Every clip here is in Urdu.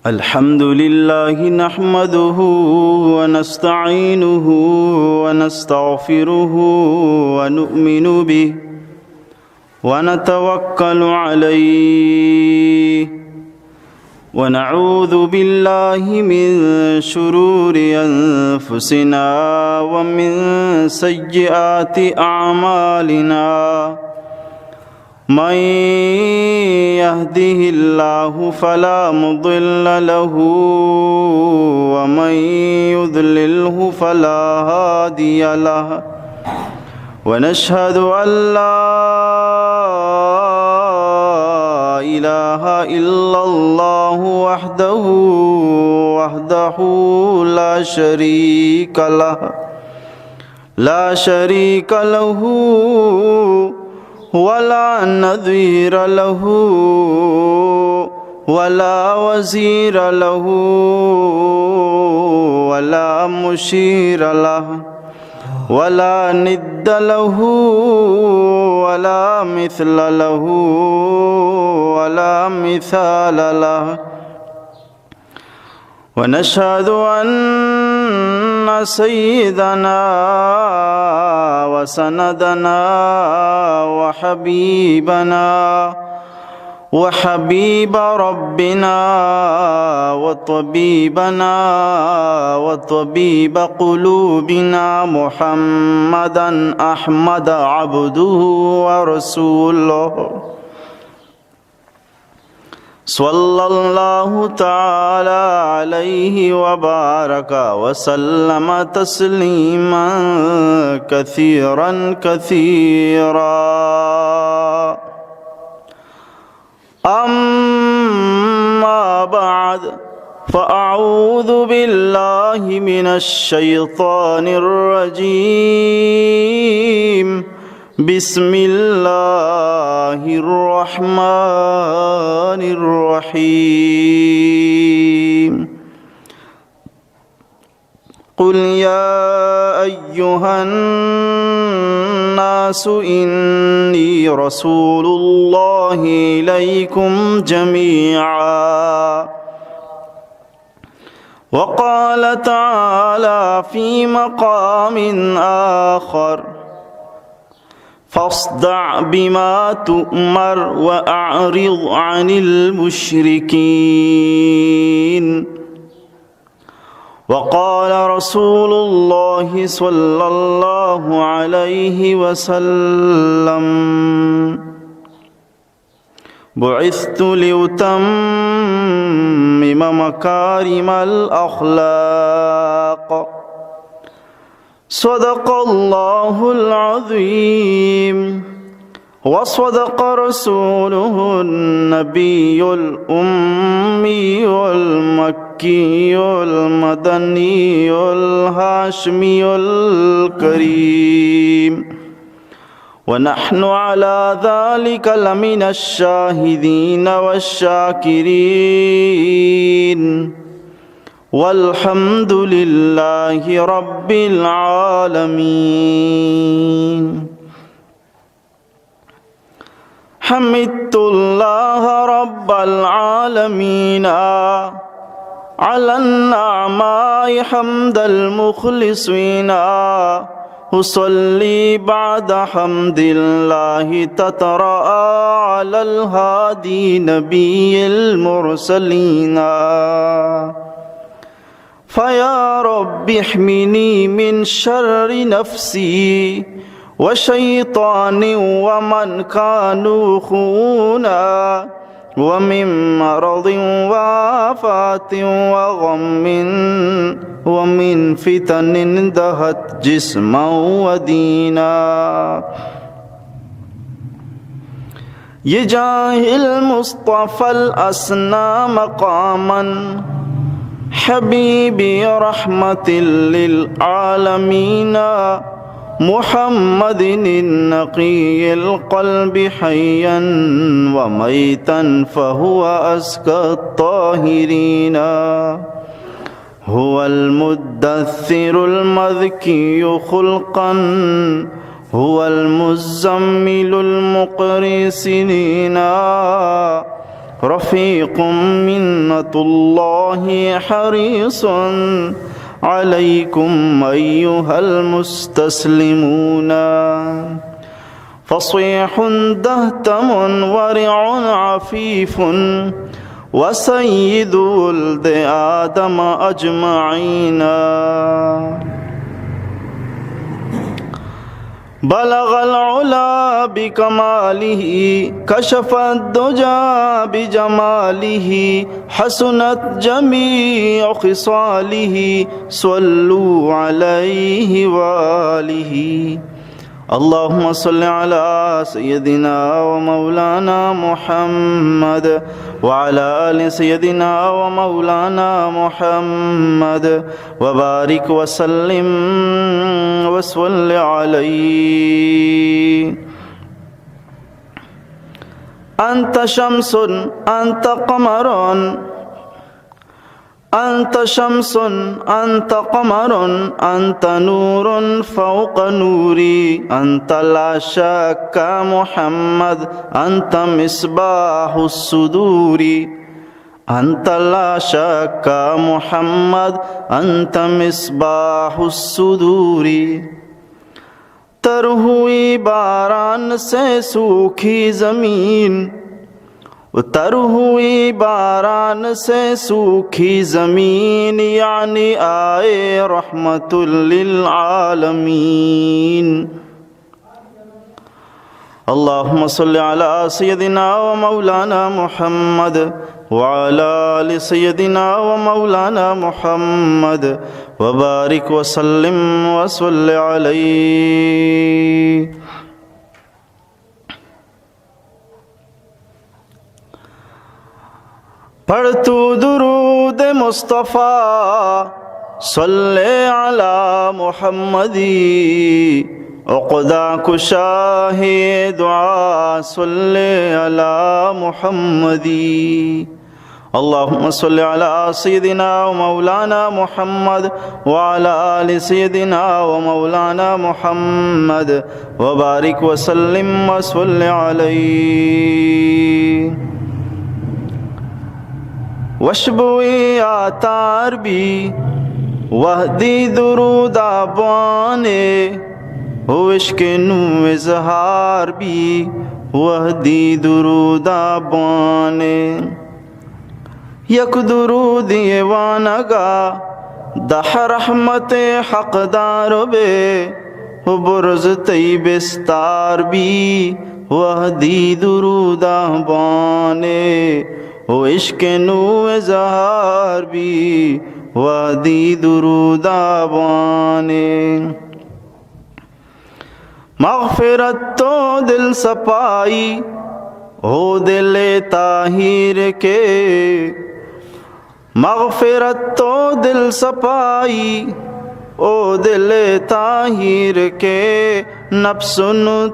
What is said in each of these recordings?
الحمد لله نحمده ونستعينه ونستغفره ونؤمن به ونتوكل عليه ونعوذ بالله من شرور أنفسنا ومن سيئات أعمالنا من يهده الله فلا مضل له ومن يضلله فلا هادي له ونشهد أن لا إله إلا الله وحده لا شريك له ولا نظير له ولا وزير له ولا مشير له ولا ند له ولا مثل له ولا مثال له ونشهد أن سيدنا وسندنا وحبيب ربنا وطبيب قلوبنا محمدا أحمد عبده ورسوله صلى الله تعالى عليه وبارك وسلم تسليما كثيرا أما بعد فأعوذ بالله من الشيطان الرجيم بسم الله الرحمن الرحيم قل يا أيها الناس إني رسول الله إليكم جميعا وقال تعالى في مقام آخر فاصدع بما تؤمر وأعرض عن المشركين وقال رسول الله صلى الله عليه وسلم بعثت لأتمم مكارم الأخلاق صدق الله العظيم وصدق رسوله النبي الأمي المكي المدني الهاشمي الكريم ونحن على ذلك لمن الشاهدين والشاكرين والحمد لله رب العالمين حمدت الله رب العالمين على النعماء حمد المخلصين أصلي بعد حمد الله تترى على الهادي نبي المرسلين فيا رب احمني من شر نفسي وشيطان ومن كانوا خونا ومن مرض وآفات وغم ومن فتن دهت جسما ودينا يجاه المصطفى الأسنى مقاما حبيبي رحمة للعالمين محمد النقي القلب حيا وميتا فهو أزكى الطاهرين هو المدثر المذكي خلقا هو المزمل المقري سنينا رفيق منة الله حريص عليكم أيها المستسلمون فصيح دهتم ورع عفيف وسيد ولد آدم أجمعين بلغ العلا بكماله كشف الدجى بجماله حسنت جميع خصاله صلوا عليه وآله اللهم صل على سيدنا ومولانا محمد وعلى آل سيدنا ومولانا محمد وبارك وسلم وصل عليه أنت شمس أنت قمر أنت شمس أنت قمر أنت نور فوق نوري أنت لا شك محمد أنت مصباح الصدور أنت لا شك محمد أنت مصباح الصدور تر ہوئی باران سے سوکھی زمین اتر ہوئی باران سے سوکھی زمین یعنی آئے رحمت للعالمین اللہم صلی علی سیدنا و مولانا محمد وعلی آل سیدنا و مولانا محمد وبارک وسلم وصلی علیہ پڑھ تو درود مصطفیٰ صلی علی محمدی عقدہ کشاہ دعا صلی علی محمدی اللہم صلی علی سیدنا و مولانا محمد وعلی آل سیدنا و مولانا محمد وبارک وسلم وصلی علیہ وشبوی آتار بھی وحدی درود آبانے ہو عشق نو اظہار بھی وحدی درود آبانے یک درود ایوانگا دہ رحمت حق دار بے ہو برز طیب استار بھی وحدی درود آبانے او عشق نو اظہار بھی وادی درود آبانے مغفرت تو دل صفائی ہو دل طاہر کے مغفرت تو دل صفائی او دل طاہر کے نفس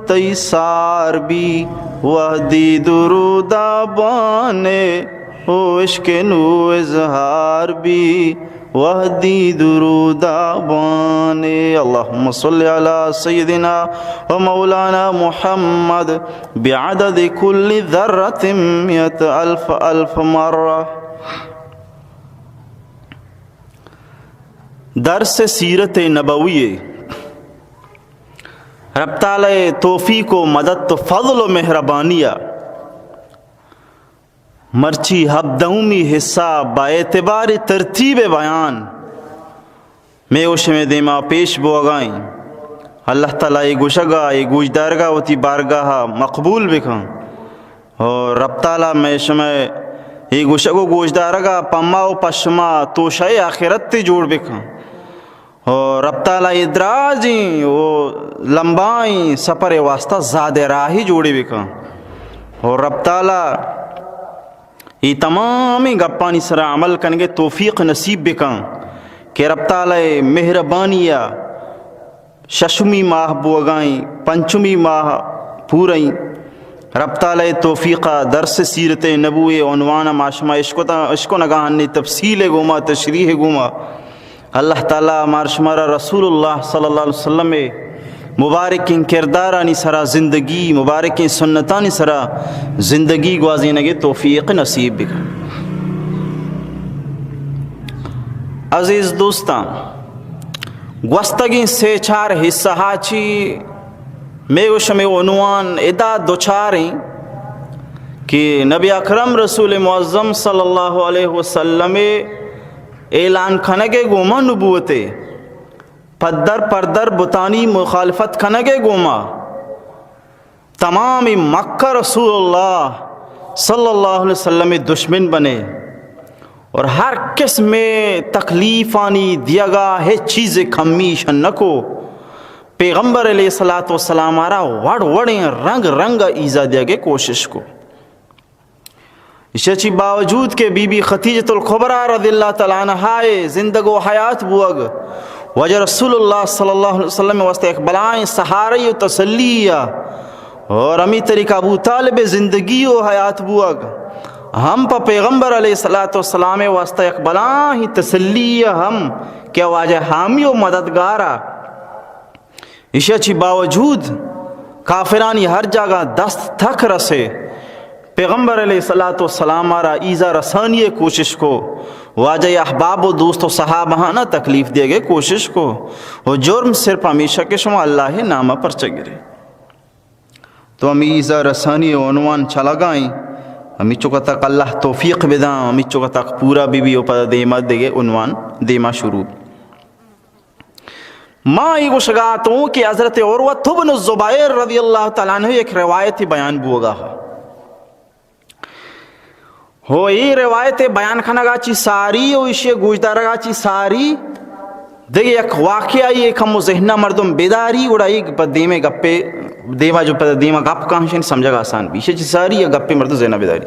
تیسار بھی وحدی درود آبانے او عشق نو اظہار بھی وحدی درود آبانے اللہم صلی علی سیدنا و مولانا محمد بعدد کل ذرۃ مئت الف الف مرہ درس سیرت نبوی رب تعالی توفیق و مدد تو فضل و مہربانیہ مرچی ہبدومی حصہ با اعتبار ترتیب بیان میں اوش میں دیما پیش بوگائیں اللہ تعالیٰ یہ گوشگا یہ گوشدارگاہ وتی بارگاہ مقبول بکن اور رب تعالیٰ میں شمع یہ گوشگو گوشدارگاہ پما و پشما توشہ آخرت تی جوڑ بکن اور رب تعالیٰ ادراجیں وہ لمبائیں سفر واسطہ زیادہ راہی جوڑی بکن اور رب تعالیٰ یہ تمامی گپانی سر عمل کنگے توفیق نصیب بکن کہ رب تعالیٰ مہربانیہ ششمی ماہ بوگائیں پنچمی ماہ پورائیں رب تعالیٰ توفیقہ درس سیرت نبوی عنوان معاشمہ عشق و نگاہنی تفصیل گوما تشریح گوما اللہ تعالیٰ مارشمارا رسول اللہ صلی اللہ علیہ وسلم مبارکیں کردارانی سرا زندگی مبارکیں سنتانی سرا زندگی گوازینگے توفیق نصیب بکا. عزیز دوستان گوستگیں سے چار حصہ ہاچی میں گوشم عنوان ادا دوچاریں کہ نبی اکرم رسول معظم صلی اللہ علیہ وسلم اعلان کھنگے گوما نبوتے پدر پردر بتانی مخالفت کھنگے گوما تمام مکہ رسول اللہ صلی اللہ علیہ وسلم دشمن بنے اور ہر قسم تکلیفانی دیا گا ہے چیز کمی شنکو پیغمبر علیہ الصلوۃ والسلام آرا وڑیں رنگ رنگ ایزا دیا گے کوشش کو. اس باوجود کہ بی بی خدیجۃ الکبریٰ رضی اللہ تعالیٰ عنہا زندگ و حیات بوگ وجہ رسول اللہ صلی اللہ علیہ وسلم واسطے ایک بلائیں سہارے و تسلی اور امی طریقہ ابو طالب زندگی و حیات بوگ ہم پا پیغمبر علیہ الصلوۃ والسلام واسطہ ایک بلائیں تسلی ہم کیا واجہ حامی و مددگارا. اس باوجود کافرانی ہر جگہ دست تھک رسے پیغمبر علیہ الصلوۃ والسلام آرا ایزا رسانی کوشش کو واجہ احباب و دوست و صحابہانہ تکلیف دے گئے کوشش کو وہ جرم صرف ہمیشہ کے شما اللہ نامہ پر چگرے. تو ہم ایزا رسانی عنوان چلا گائیں ہمیں چکا تک اللہ توفیق بداں ہمیں چکا تک پورا بی بی اوپر دیما دے گئے عنوان دیما شروع. ماں یہ گوشگات ہوں کہ حضرت عروہ بن الزبیر رضی اللہ تعالیٰ عنہ ایک روایت بیان بوگا ہو یہ روایت بیان کھنگا چی ساری اور اسے گوشدارگا چی ساری دیکھ ایک واقعہ ایک ہم ذہنہ مردم بیداری اڑا ایک دیمے گپے دیما جو پتہ دیما گپ کہاں سمجھا گا آسان بھی اسے چی ساری یا گپے مردم ذہنہ بیداری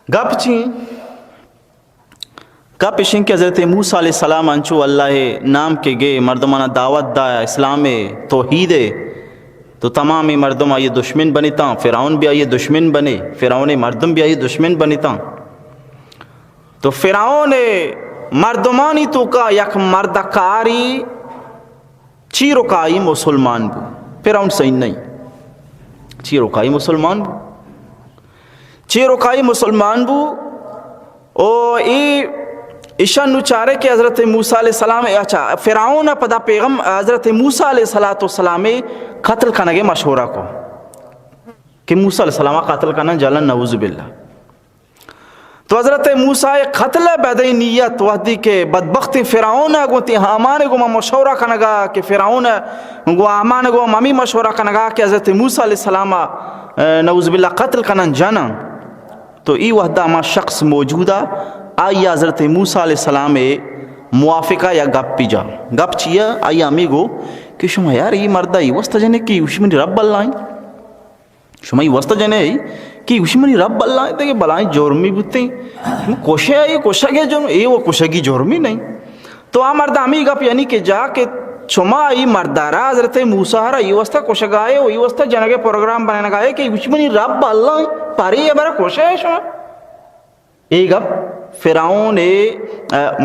گپ چی گپ اشن کہ حضرت موسیٰ علیہ السلام انچو اللہ نام کے گئے مردمانہ دعوت دا اسلام توحید تو تمام مردم آئیے دشمن بنیتا فرعون بھی آئیے دشمن بنے فرعون مردم بھی آئیے دشمن بنیتا تو فرعون مردمانی تو کا یک مردکاری چیرکائی مسلمان بو فرعون صحیح نہیں چیرکائی مسلمان بو چیرکائی مسلمان بو او ایشان نچارے کہ حضرت موسیٰ علیہ السلام اچھا فرعون پدا پیغم حضرت موسیٰ علیہ السلام قتل کنگے مشہورہ کو کہ موسیٰ علیہ السلام قتل کنا جلن نعوذ باللہ. تو حضرت موسیٰ قتل بدئی نیت وحدی کے بدبخت فرعون گوتی حامان گو مشورہ کنگا کہ فرعون گو حامان گو ممی مشورہ کنگا کہ حضرت موسیٰ علیہ السلام نعوذ باللہ قتل کنا جانا. تو ای وحدہ ما شخص موجودہ آئی حضرت موسیٰ علیہ السلام موافقہ یا گپ پی جا گپ چیا آئی ہمیں گو کہ شما یار یہ مردہ یہ وسط جنے کی اشمنی رب بلائیں شما یہ وسط جنے کی اشمنی رب بلائیں دیکھے بلائیں جورمی بوتے ہیں کوشے آئی کوشگے جورم اے وہ کوشگی جورمی نہیں. تو آ مردہ ہمیں گپ یعنی کہ جا کہ شما ای مردارہ حضرت موسیٰ رہا یہ وسط کوشگائے وہ یہ وسط جنگے پروگرام بنانے گائے کہ اشمنی رب بلائیں پاری یہ برا کوشے ہے شما ایک گپ فرعون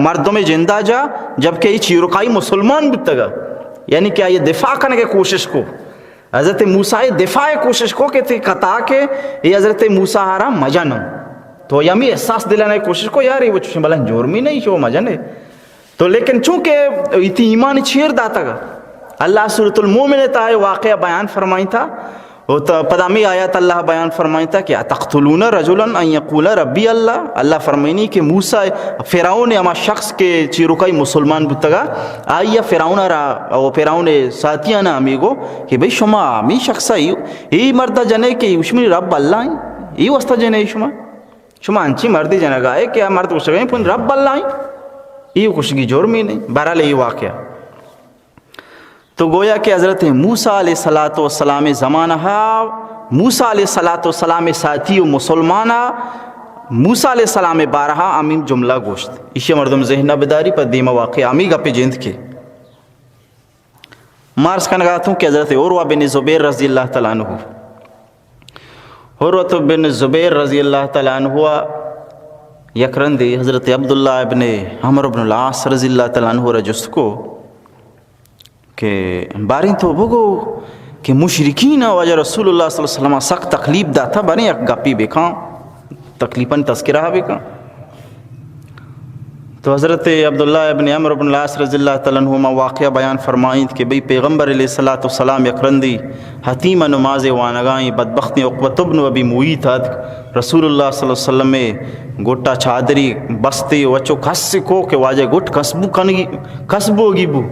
مردوں میں زندہ جا جبکہ یہ چیرکائی مسلمان بتا گا یعنی کہ یہ دفاع کرنے کے کوشش کو حضرت موسیٰ دفاع کوشش کو کہ قطع کے یہ حضرت موسیٰ ہارا مجا نہ تو یہ ہمیں احساس دلانے کی کوشش کو یار وہ چوشن بلن جورمی نہیں شو مجا نہیں تو لیکن چونکہ اتنی ایمان چیر داتا گا اللہ سورۃ المومن تا واقعہ بیان فرمائی تھا پدامی آیات اللہ بیان فرمائی تھا کہ اتقتلون رجلا ان یقول ربی اللہ اللہ فرمائنی کہ موسیٰ فرعون اما شخص کے چیرکائی مسلمان بتگا آئیا فرعون را او فرعون ساتھیانا امیگو کہ بھئی شما امی شخصا ای مردہ جنے کہ اشمنی رب اللہ ہیں ای وسط جنے شما انچی مردی جنگا ہے کہ مرد کشگئیں پن رب اللہ ہیں ای کشگی جرمی نہیں بہرحال ای واقعہ. تو گویا کہ حضرت موسیٰ علیہ السلام زمانہ موسیٰ علیہ السلام ساتھی و مسلمانہ موسیٰ علیہ السلام بارہا امیم جملہ گوشت اسے مردم ذہنہ بداری پر دیمہ واقع امی گپے جند کے مارس کنگاتوں کہ حضرت عروہ بن زبیر رضی اللہ تعالیٰ عنہ عروہ بن زبیر رضی اللہ تعالیٰ عنہ یکرندی حضرت عبداللہ ابن عمر بن العاص رضی اللہ تعالیٰ عنہ رجست کو کہ باریں تو بگو کہ مشرکین وجہ رسول اللہ صلی اللہ علیہ وسلم سخت تکلیف دا تھا باریں یک گپی بکاں تکلیفاً تذکرہ بکاں. تو حضرت عبداللہ ابن عمرو بن العاص رضی اللہ تعالیٰ عنہما واقعہ بیان فرمائیں کہ بھئی پیغمبر علیہ السلام یکرندی حتیمہ نماز وانگائیں بدبختی عقبۃ بن ابی معیط رسول اللہ صلی اللہ علیہ وسلم میں گوٹا چادری بستے وچو کس کو کہ واجہ گٹ کسبو گیبو.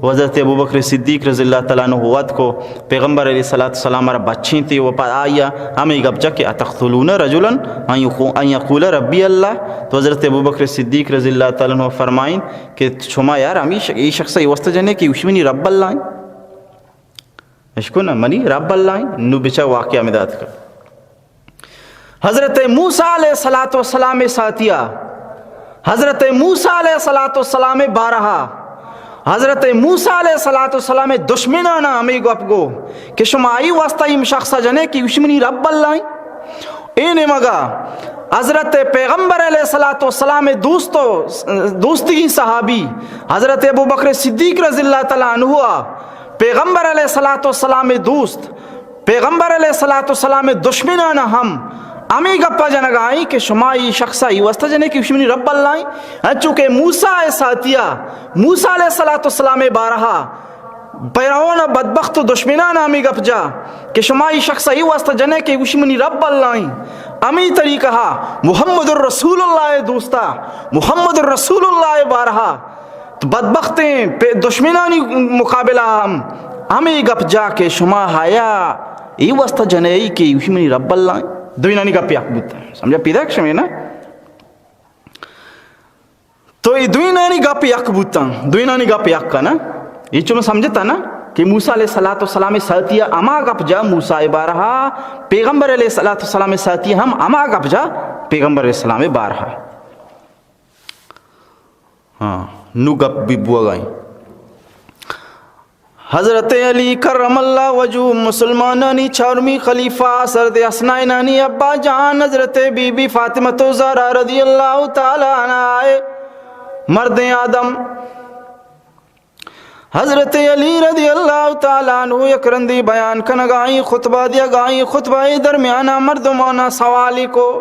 حضرت ابوبکر صدیق رضی اللہ تعالیٰ عنہ وقت کو پیغمبر علیہ السلام را بچیں تھے وہ آیا ہمیں گبجا کہ اتقتلون رجلا ان یقول ربی اللہ. تو حضرت ابوبکر صدیق رضی اللہ تعالیٰ عنہ فرمائیں کہ شما یار ہمیں یہ شخص وسط جنے کہ اشمنی رب اللہ اشکو نا منی رب اللہ نو بچا واقعہ مداد کر. حضرت موسیٰ علیہ السلام ساتھیا حضرت موسیٰ علیہ السلام بارہا حضرت موسیٰ علیہ السلام دشمنانا ہمیں گپ گو کہ شما آئی واسطہ ام شخص جنے کی اشمنی رب اللہ این مگا حضرت پیغمبر علیہ السلام دوستی صحابی حضرت ابوبکر صدیق رضی اللہ تعالیٰ عنہ پیغمبر علیہ السلام دوست پیغمبر علیہ السلام دشمنانا ہمیں گپا جنگائی کہ شمائی شخصہ ہی وسط جنے کی اشمنی رب اللہ چونکہ موسیٰ ساتھیا موسیٰ علیہ السلام بارہا پیرون بدبخت و دشمنان ہمیں گپ جا کہ شمائی شخصہ ہی وسط جنے کی اشمنی رب اللہ امی طریقہ محمد الرسول اللہ دوستا محمد الرسول اللہ بارہا بدبختیں دشمنانی مقابلہ ہمیں گپ جا کہ شما ہایا ای وسط جنے کی اشمنی رب اللہ دوینانی گپی حق بودتا ہے سمجھا پیدا کشمی نا. تو یہ دوینانی گپی حق بودتا دوینانی گپی حق کا نا یہ چونو سمجھتا نا کہ موسیٰ علیہ السلام ساتھیا اما گپ جا موسیٰ بارہا پیغمبر علیہ السلام ساتھیا ہم اما گپ جا پیغمبر علیہ السلام بارہا. ہاں نو گپ بھی بوا گئیں. حضرت علی کرم اللہ وجہ مسلمانانی چارمی خلیفہ سرد حسنینانی ابا جان حضرت بی بی فاطمہ زہرا رضی اللہ تعالی عنہ مرد آدم حضرت علی رضی اللہ تعالی عنہ یکرندی بیان کنگائیں خطبہ دیا گائیں خطبہ درمیانہ مردمانہ سوالی کو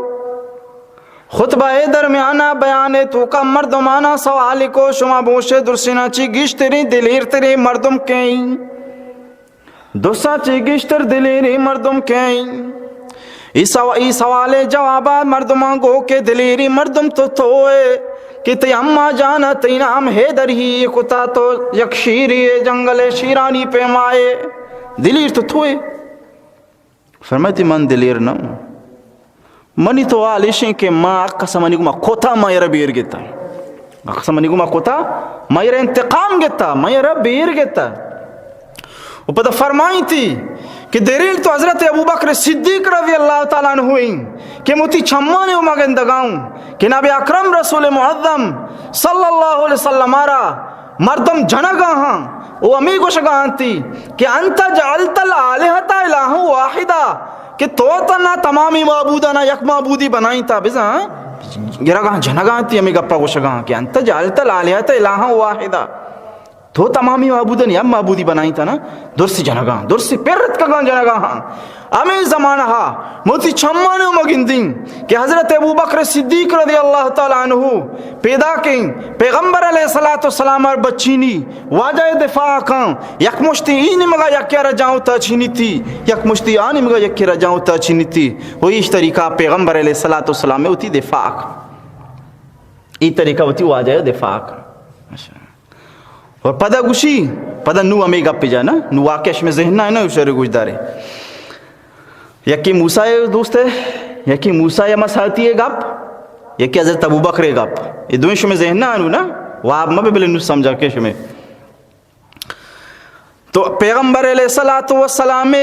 خطبہ درمیانہ بیان تو کا مردمانہ سوالی کو شما بوشے درسینا چی گشتری دلیر تری مردم کہیں دوسا چی گشتر دلیری مردم کہیں ای سوال جوابات مردمان گو کے دلیری مردم تو توئے کہ تی اما جانا تی نام حیدر ہی کتا تو یک شیری جنگل شیرانی پیمائے دلیر تو توئے فرماتی من دلیر نہ منی تو آلیشیں کہ ماں قسمانی کو ماں کوتا مائرہ بیر گیتا قسمانی کو ماں کوتا مائرہ انتقام گیتا مائرہ بیر گیتا. وہ پتہ فرمائی تھی کہ دلیل تو حضرت ابوبکر صدیق رضی اللہ تعالیٰ عنہ ہوئیں کہ متی چھمانے ہو مگندگاؤں کہ نبی اکرم رسول معظم صلی اللہ علیہ وسلم آرہ مردم جنگا ہاں وہ امی کو شگاہاں تھی کہ انت جعلت الالہت الہ واحدہ کہ تو تنا تمامی معبودانا یک معبودی بنائیں تا بزا گرہ گاں جنگاں تھی ہمیں گپا گوشگاں کہ انت جعلت الالہت الہ واحدہ تو تمامی معبودن یا معبودی بنائیں تا نا درسی جنگاں درسی پیرت کا گاں جنگاں ہاں ہمیں زمانہ موتی چھمانے مگندیں کہ حضرت ابوبکر صدیق رضی اللہ تعالیٰ عنہ پیدا کیں پیغمبر علیہ السلام اور بچینی واجہ دفاع کن یک مشتی اینی مگا یکی رجاؤں تا چینی تھی یک مشتی آنی مگا یکی رجاؤں تا چینی تھی وہ اس طریقہ پیغمبر علیہ السلام میں ہوتی دفاع کن ای طریقہ ہوتی واجہ دفاع کن. اور پدا گوشی پدا نو ہمیں گپ پی جانا نو واقعش میں ذہنہ ہے نا اشارے گوش دارے یکی موسیٰ دوست ہے یکی موسیٰ یا مساتی ہے گپ یکی حضرت ابوبکر ہے گپ یہ دوئیں شمیں ذہنہ آنو نا وہاں مبی بلے نو سمجھا کے شمیں. تو پیغمبر علیہ السلام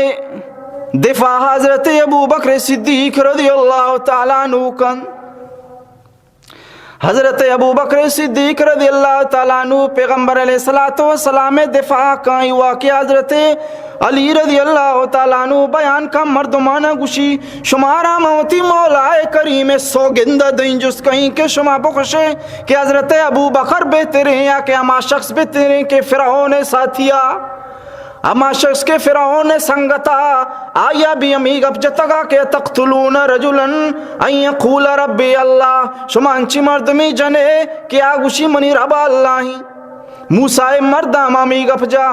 دفاع حضرت ابوبکر صدیق رضی اللہ تعالیٰ عنہ کن حضرت ابو بکر صدیق رضی اللہ تعالیٰ عنہ پیغمبر علیہ الصلوۃ والسلام دفاع کا واقعہ حضرت علی رضی اللہ تعالیٰ عنہ بیان کا مردمانہ گوشی شمارا موتی مولا کریم سوگند دیں جس کہیں کہ شما بخشے کہ حضرت ابو بکر بہتر ہیں یا کہ ہما شخص بہتر ہیں کہ فرعون ساتھیا اما شخص کے فرعون نے سنگتا آیا بھی امی گپ جتگا کہ تقتلون رجلا ان یقول ربی اللہ شما انچی مردمی جنے کہ آگوشی منی رب اللہ ہی موسیٰ مردہ ہمامی گپ جا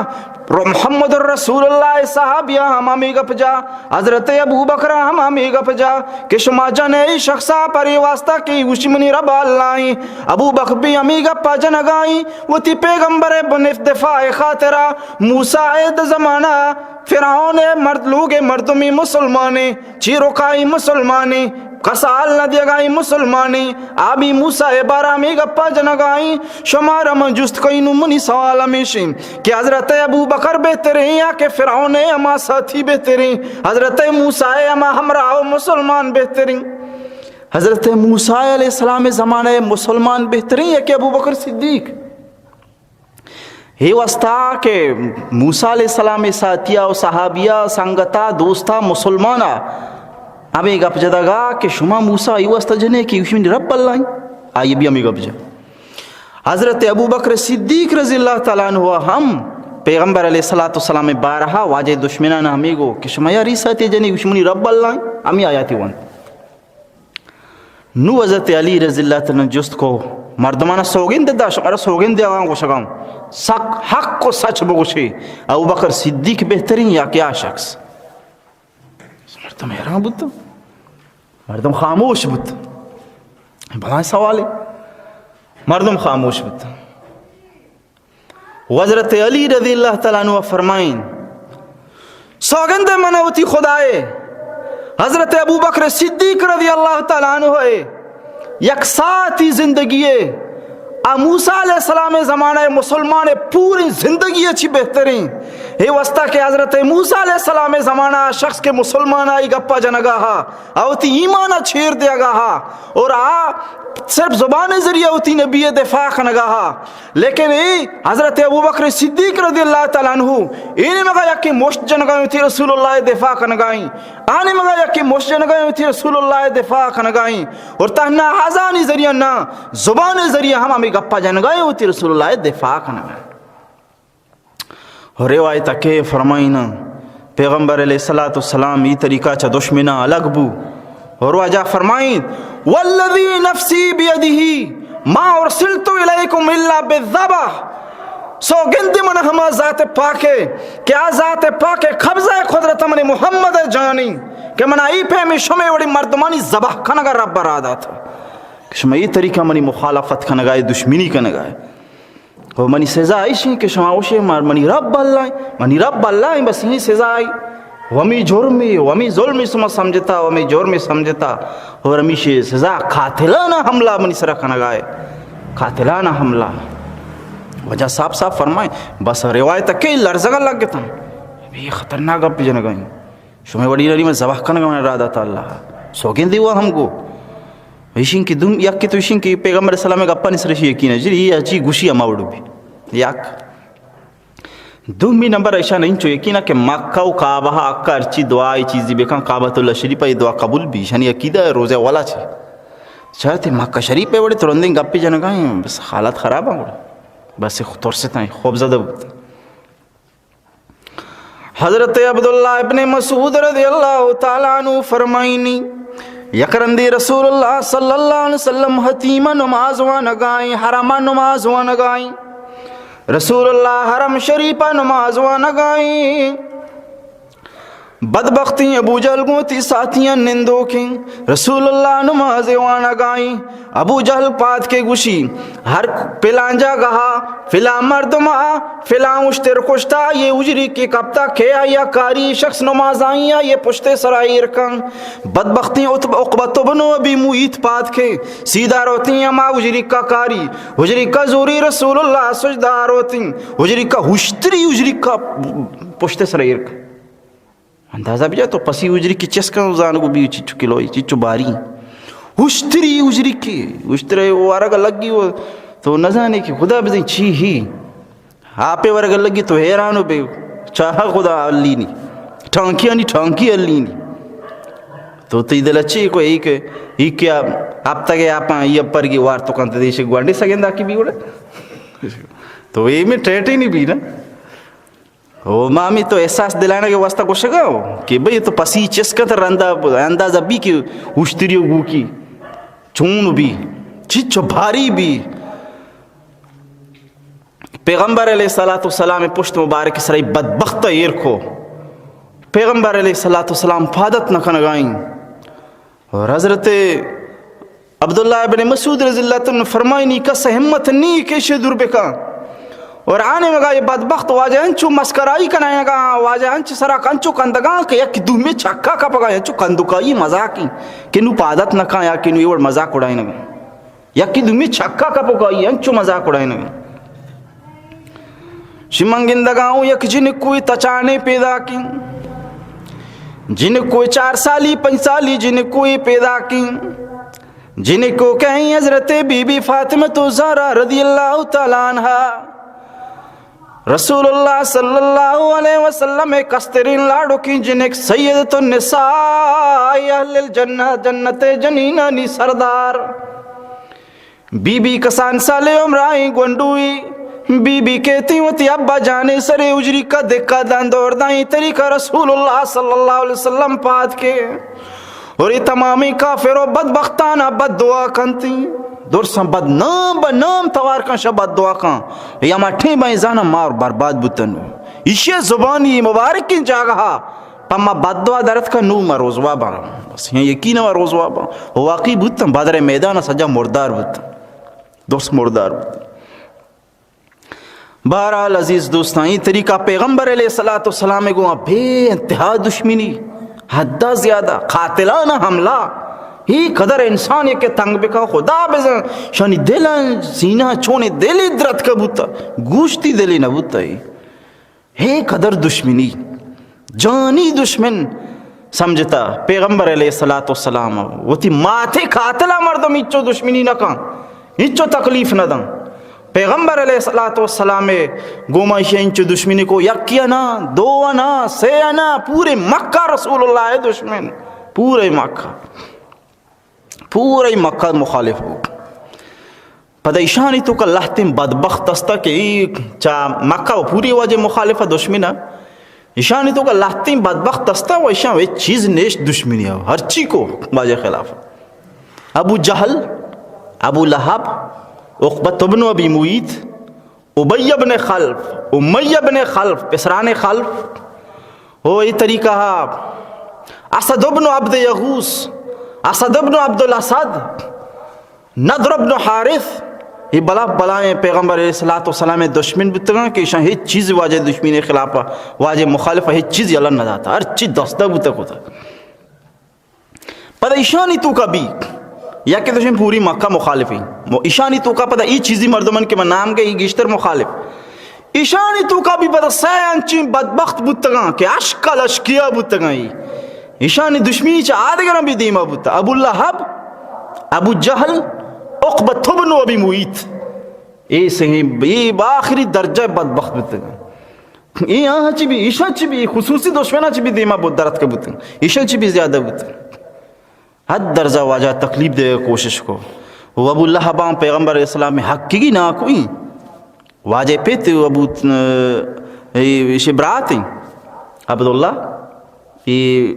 محمد الرسول اللہ صحابیہ ہمامی گپ جا حضرت ابو بکر ہمامی گپ جا کہ شما جنے شخصا پری واسطہ کی وشمنی رب اللہ ابو بکر بھی ہمی گپا جنگائی وہ تی پیغمبر بنف دفاع خاطرہ موسیٰ زمانہ فرعون مرد لوگ مردمی مسلمانے چیروکائی مسلمانے کسال نہ دیا گائی مسلمانی آبی موسیٰ بارہ میں گپا جنگائی شمارا من جست کوئی نمونی سوال ہمیشہ کہ حضرت ابو بکر بہتر ہیں یا کہ فرعون اما ساتھی بہتر ہیں حضرت موسیٰ اما ہمراہ مسلمان بہتر ہیں حضرت موسیٰ علیہ السلام زمانہ مسلمان بہتر ہیں یا کہ ابو بکر صدیق یہ واسطہ کہ موسیٰ علیہ السلام ساتھیہ و صحابیہ سنگتا دوستا مسلمانہ ہمیں گپ جدا گا کہ شما موسیٰ یہ واسطہ جنے کہ یوشمین رب اللہ آئیے بھی ہمیں گپ جا حضرت ابو بکر صدیق رضی اللہ تعالیٰ عنہ ہم پیغمبر علیہ السلام بارہا واجہ دشمنان ہمیں گو کہ شما یا ریساتی جنے یوشمین رب اللہ ہمیں آیاتی وان نو حضرت علی رضی اللہ تعالیٰ جست کو مردمانہ سوگن دا شمارا سوگن دیا گا گوشگاں حق کو سچ بگوشے ابو بکر صدیق بہترین یا کیا شخص مردم حیران بودتا مردم خاموش بودتا بڑا سوال ہے مردم خاموش بودتا حضرت علی رضی اللہ تعالیٰ عنہ فرمائیں سوگند منوتی خدائے حضرت ابو بکر صدیق رضی اللہ تعالیٰ عنہ یک ساتھی زندگی موسیٰ علیہ السلام زمانہ مسلمان پوری زندگی اچھی بہترین یہ واسطہ کہ حضرت موسیٰ علیہ السلام زمانہ شخص کے مسلمان آئی گپا جنگا ہا اوتی ایمانہ چھیر دیا گا ہا اور صرف زبان ذریعہ ہوتی نبی دفاع کنگا ہا لیکن حضرت ابو بکر صدیق رضی اللہ تعالیٰ عنہ اینی مگا یکی مشت جنگائیں تھی رسول اللہ دفاع کنگائیں آنی مگا یکی مشت جنگائیں تھی رسول اللہ دفاع کنگائیں اور تہنا حضانی ذریعہ نا زبان ذریعہ ہم ہمیں گپا جنگائیں ہوتی رسول اللہ دفاع کنگائیں اور روایت کے فرمائینا پیغمبر علیہ السلام یہ طریقہ چا دشمنہ الگ بو اور واجہ فرمائیں والذی نفسی بیدہی ما ارسلتو الیکم الا بالذبح سو گندی من ہما ذات پاکے کیا ذات پاکے قبضہ قدرت من محمد جانی کہ من ای پہ میں شمع وڑی مردمانی ذبح کنگا رب برادا تھا کہ شمع یہ طریقہ منی مخالفت کنگائے دشمنی کنگائے اور منی سزا آئیشی کہ شما اوشے منی رب اللہ بس یہی سزا آئی ومی جرمی ومی ظلمی سما سمجھتا ومی جرمی سمجھتا اور ہمیشہ سزا قاتلانہ حملہ منی سرہ کنگائے قاتلانہ حملہ وجہ صاحب فرمائیں بس روایت اکی لرزگا لگ گتا یہ خطرناک گپ جنگائیں شما وڑی رہی میں زباہ کنگا میں ارادہ تا اللہ سوگن دیوا ہم کو ویشن کی دم یک کی تو ویشن کی پیغمبر السلام گپا نسرشی یقین ہے جی یہ اچھی گوشی اماوڑو بھی یک دومی نمبر ایشا نہیں چو یقینا کہ مکہ و کعبہ اکا ارچی دعائی چیزی بکن کعبۃ اللہ شریف یہ دعا قبول بھی شانی عقیدہ روزہ والا چھے چاہتے مکہ شریف پہ بڑے ترندیں گپی جنگائیں بس حالت خراب ہیں بس خطور سے تھا خوب زدہ بودتا حضرت عبداللہ ابن مسعود رضی اللہ تعالیٰ عنہ فرمائنی یکرندی رسول اللہ صلی اللہ علیہ وسلم حتیمہ نماز وانگائیں حرمہ نماز وانگائیں رسول اللہ حرم شریفہ نماز وانگائیں بدبختی ابو جہل گوتی ساتھیاں نندو کی رسول اللہ نماز وانگائیں ابو جہل پات کے گوشی ہر پلانجا گہا فلا مردمہ فلا اشتر کشتا یہ اجری کی کبتا کھیا یا کاری شخص نماز آئیاں یہ پشتے سرائی رکھن بدبختی اقبت بنو ابی مویت پات کے سیدھا روتی ہیں ما اجری کا کاری اجری کا زوری رسول اللہ سجدہ روتی اجری کا ہوشتری اجری کا پشتے سرائی رکھن اندازہ بھی جائے تو پسی اجری کی چسکا زانگو بھی چچو کلوئی چچو باری اشتری اجری کی اشترے وہ ورگا لگی وہ تو نہ جانے کی خدا بزیں چھی ہی آپ ورگا لگی تو حیران ہو بے چاہا خدا علی نہیں ٹھانکی آنی ٹھانکی علی نہیں تو دل اچھی کو ایک کیا آپ تک آپ یہ پر گی وار تو کنتے دیش گوانڈی سگیں کی بھی اڑے تو یہ میں ٹریٹ ہی نہیں بھی نا وہ مامی تو احساس دلانا کے واسطہ کو شگاؤ کہ بھئی تو پسی چسکت اندازہ بھی کہ اشتریو گو کی چون بھی چچو بھاری بھی پیغمبر علیہ السلام پشت مبارک سرائی بدبخت ایر کو پیغمبر علیہ السلام فادت نہ کنگائیں اور حضرت عبداللہ ابن مسعود رضی اللہ عنہ فرمائی نہیں کس ہمت نہیں کیشے دور بکا اور آنے مگا یہ بدبخت واجہ انچو مسکرائی کنائیں گا واجہ انچ سرا کنچو کندگاں کہ یک دو میں چھکا کا پگا انچو کندکائی مزاقی کنو پادت نہ کھاں یا کنو یہ مزاق اڑائیں گا یک دو میں چھکا کا پگائی انچو مزاق اڑائیں گا شمنگندگاؤں یک جن کوئی تچانے پیدا کی جن کوئی 4 سالی 5 سالی جن کوئی پیدا کی جن کو کہیں حضرت بی بی فاطمہ زہرا رضی اللہ تعالیٰ عنہ رسول اللہ صلی اللہ علیہ وسلم کسترین لاڑو کی جن ایک سیدت النساء اہل الجنہ جنت جنینانی سردار بی بی کسان سالے عمرائیں گونڈوئی بی بی کہتی ہوتی ابا جانے سرے اجری کا دکھا دان دور دائیں طریقہ رسول اللہ صلی اللہ علیہ وسلم پات کے اور یہ تمامی کافر و بدبختانہ بد دعا کنتی دور سن بد نام توار کن شا بد دعا کن یا مٹھیں بائیں زانا مار برباد بتن اسی زبانی مبارک کی جاگہا پما بد دعا درد کا نو ما روزوا با بس یہاں یقین و روزوا با واقعی بتن بدر میدان سجا مردار بتن دور مردار بتن بہرحال عزیز دوستان یہ طریقہ پیغمبر علیہ السلام کو بے انتہا دشمنی حدہ زیادہ قاتلانہ حملہ ہی قدر انسان یہ کہ تنگ بکا خدا بزن شانی دل سینہ چونے دلی درد کا بوتا گوشتی دلی نہ بوتا ہی قدر دشمنی جانی دشمن سمجھتا پیغمبر علیہ السلام وہ تھی ماتھے قاتلہ مردم اچھو دشمنی نہ کان اچھو تکلیف نہ دن پیغمبر علیہ السلام گوما انچو دشمنی کو یکیا نا دو انا سے انا پورے مکہ رسول اللہ ہے دشمن پورے مکہ مخالف ہو پدہ ایشانی تو کا لہتیں بدبخت استا کہ چاہ مکہ پوری وجہ مخالف دشمنہ ایشانی تو کا لہتیں بدبخت استا وہ ایشان وہ چیز نیش دشمنی ہے ہر چی کو واجہ خلاف ابو جہل ابو لہب عقبۃ بن ابی معیط ابی بن خلف امیہ بن خلف پسران خلف وہ یہ طریقہ اسد بن عبد یغوث اسد بن عبد الاسد نضر بن حارث یہ بلائیں پیغمبر علیہ السلام دشمن بتگاں کہ شاہ ہیچ چیز واجہ دشمن خلافہ واجہ مخالفہ ہیچ چیز یلن نہ جاتا ہر چیز دستہ بتک ہوتا پتہ ایشانی تو کا بھی یا کہ دشمن پوری مکہ مخالفی ایشانی تو کا پتہ ای چیزی مردمن کے میں نام گئی گشتر مخالف ایشانی تو کا بھی پتہ سینچی بدبخت بتگاں کہ اشکال اشکیا بتگاں ایشانی دشمنی چا آدھگرہ بھی دیما بتا ابو لہب ابو جہل عقبۃ بن ابی معیط اے صحیح یہ باخری درجہ بدبخت بتگاں یہ یہاں چی بھی ایشان چی بھی خصوصی دشمنہ چی بھی دیما بود درد کا بتگاں ایشان چی بھی زیادہ بتگاں حد درجہ واجہ تکلیف دے کوشش کو وہ ابو لہبان پیغمبر اسلام میں حق کی نہ کوئی واجہ پیتے ابو شبرات ہیں عبداللہ یہ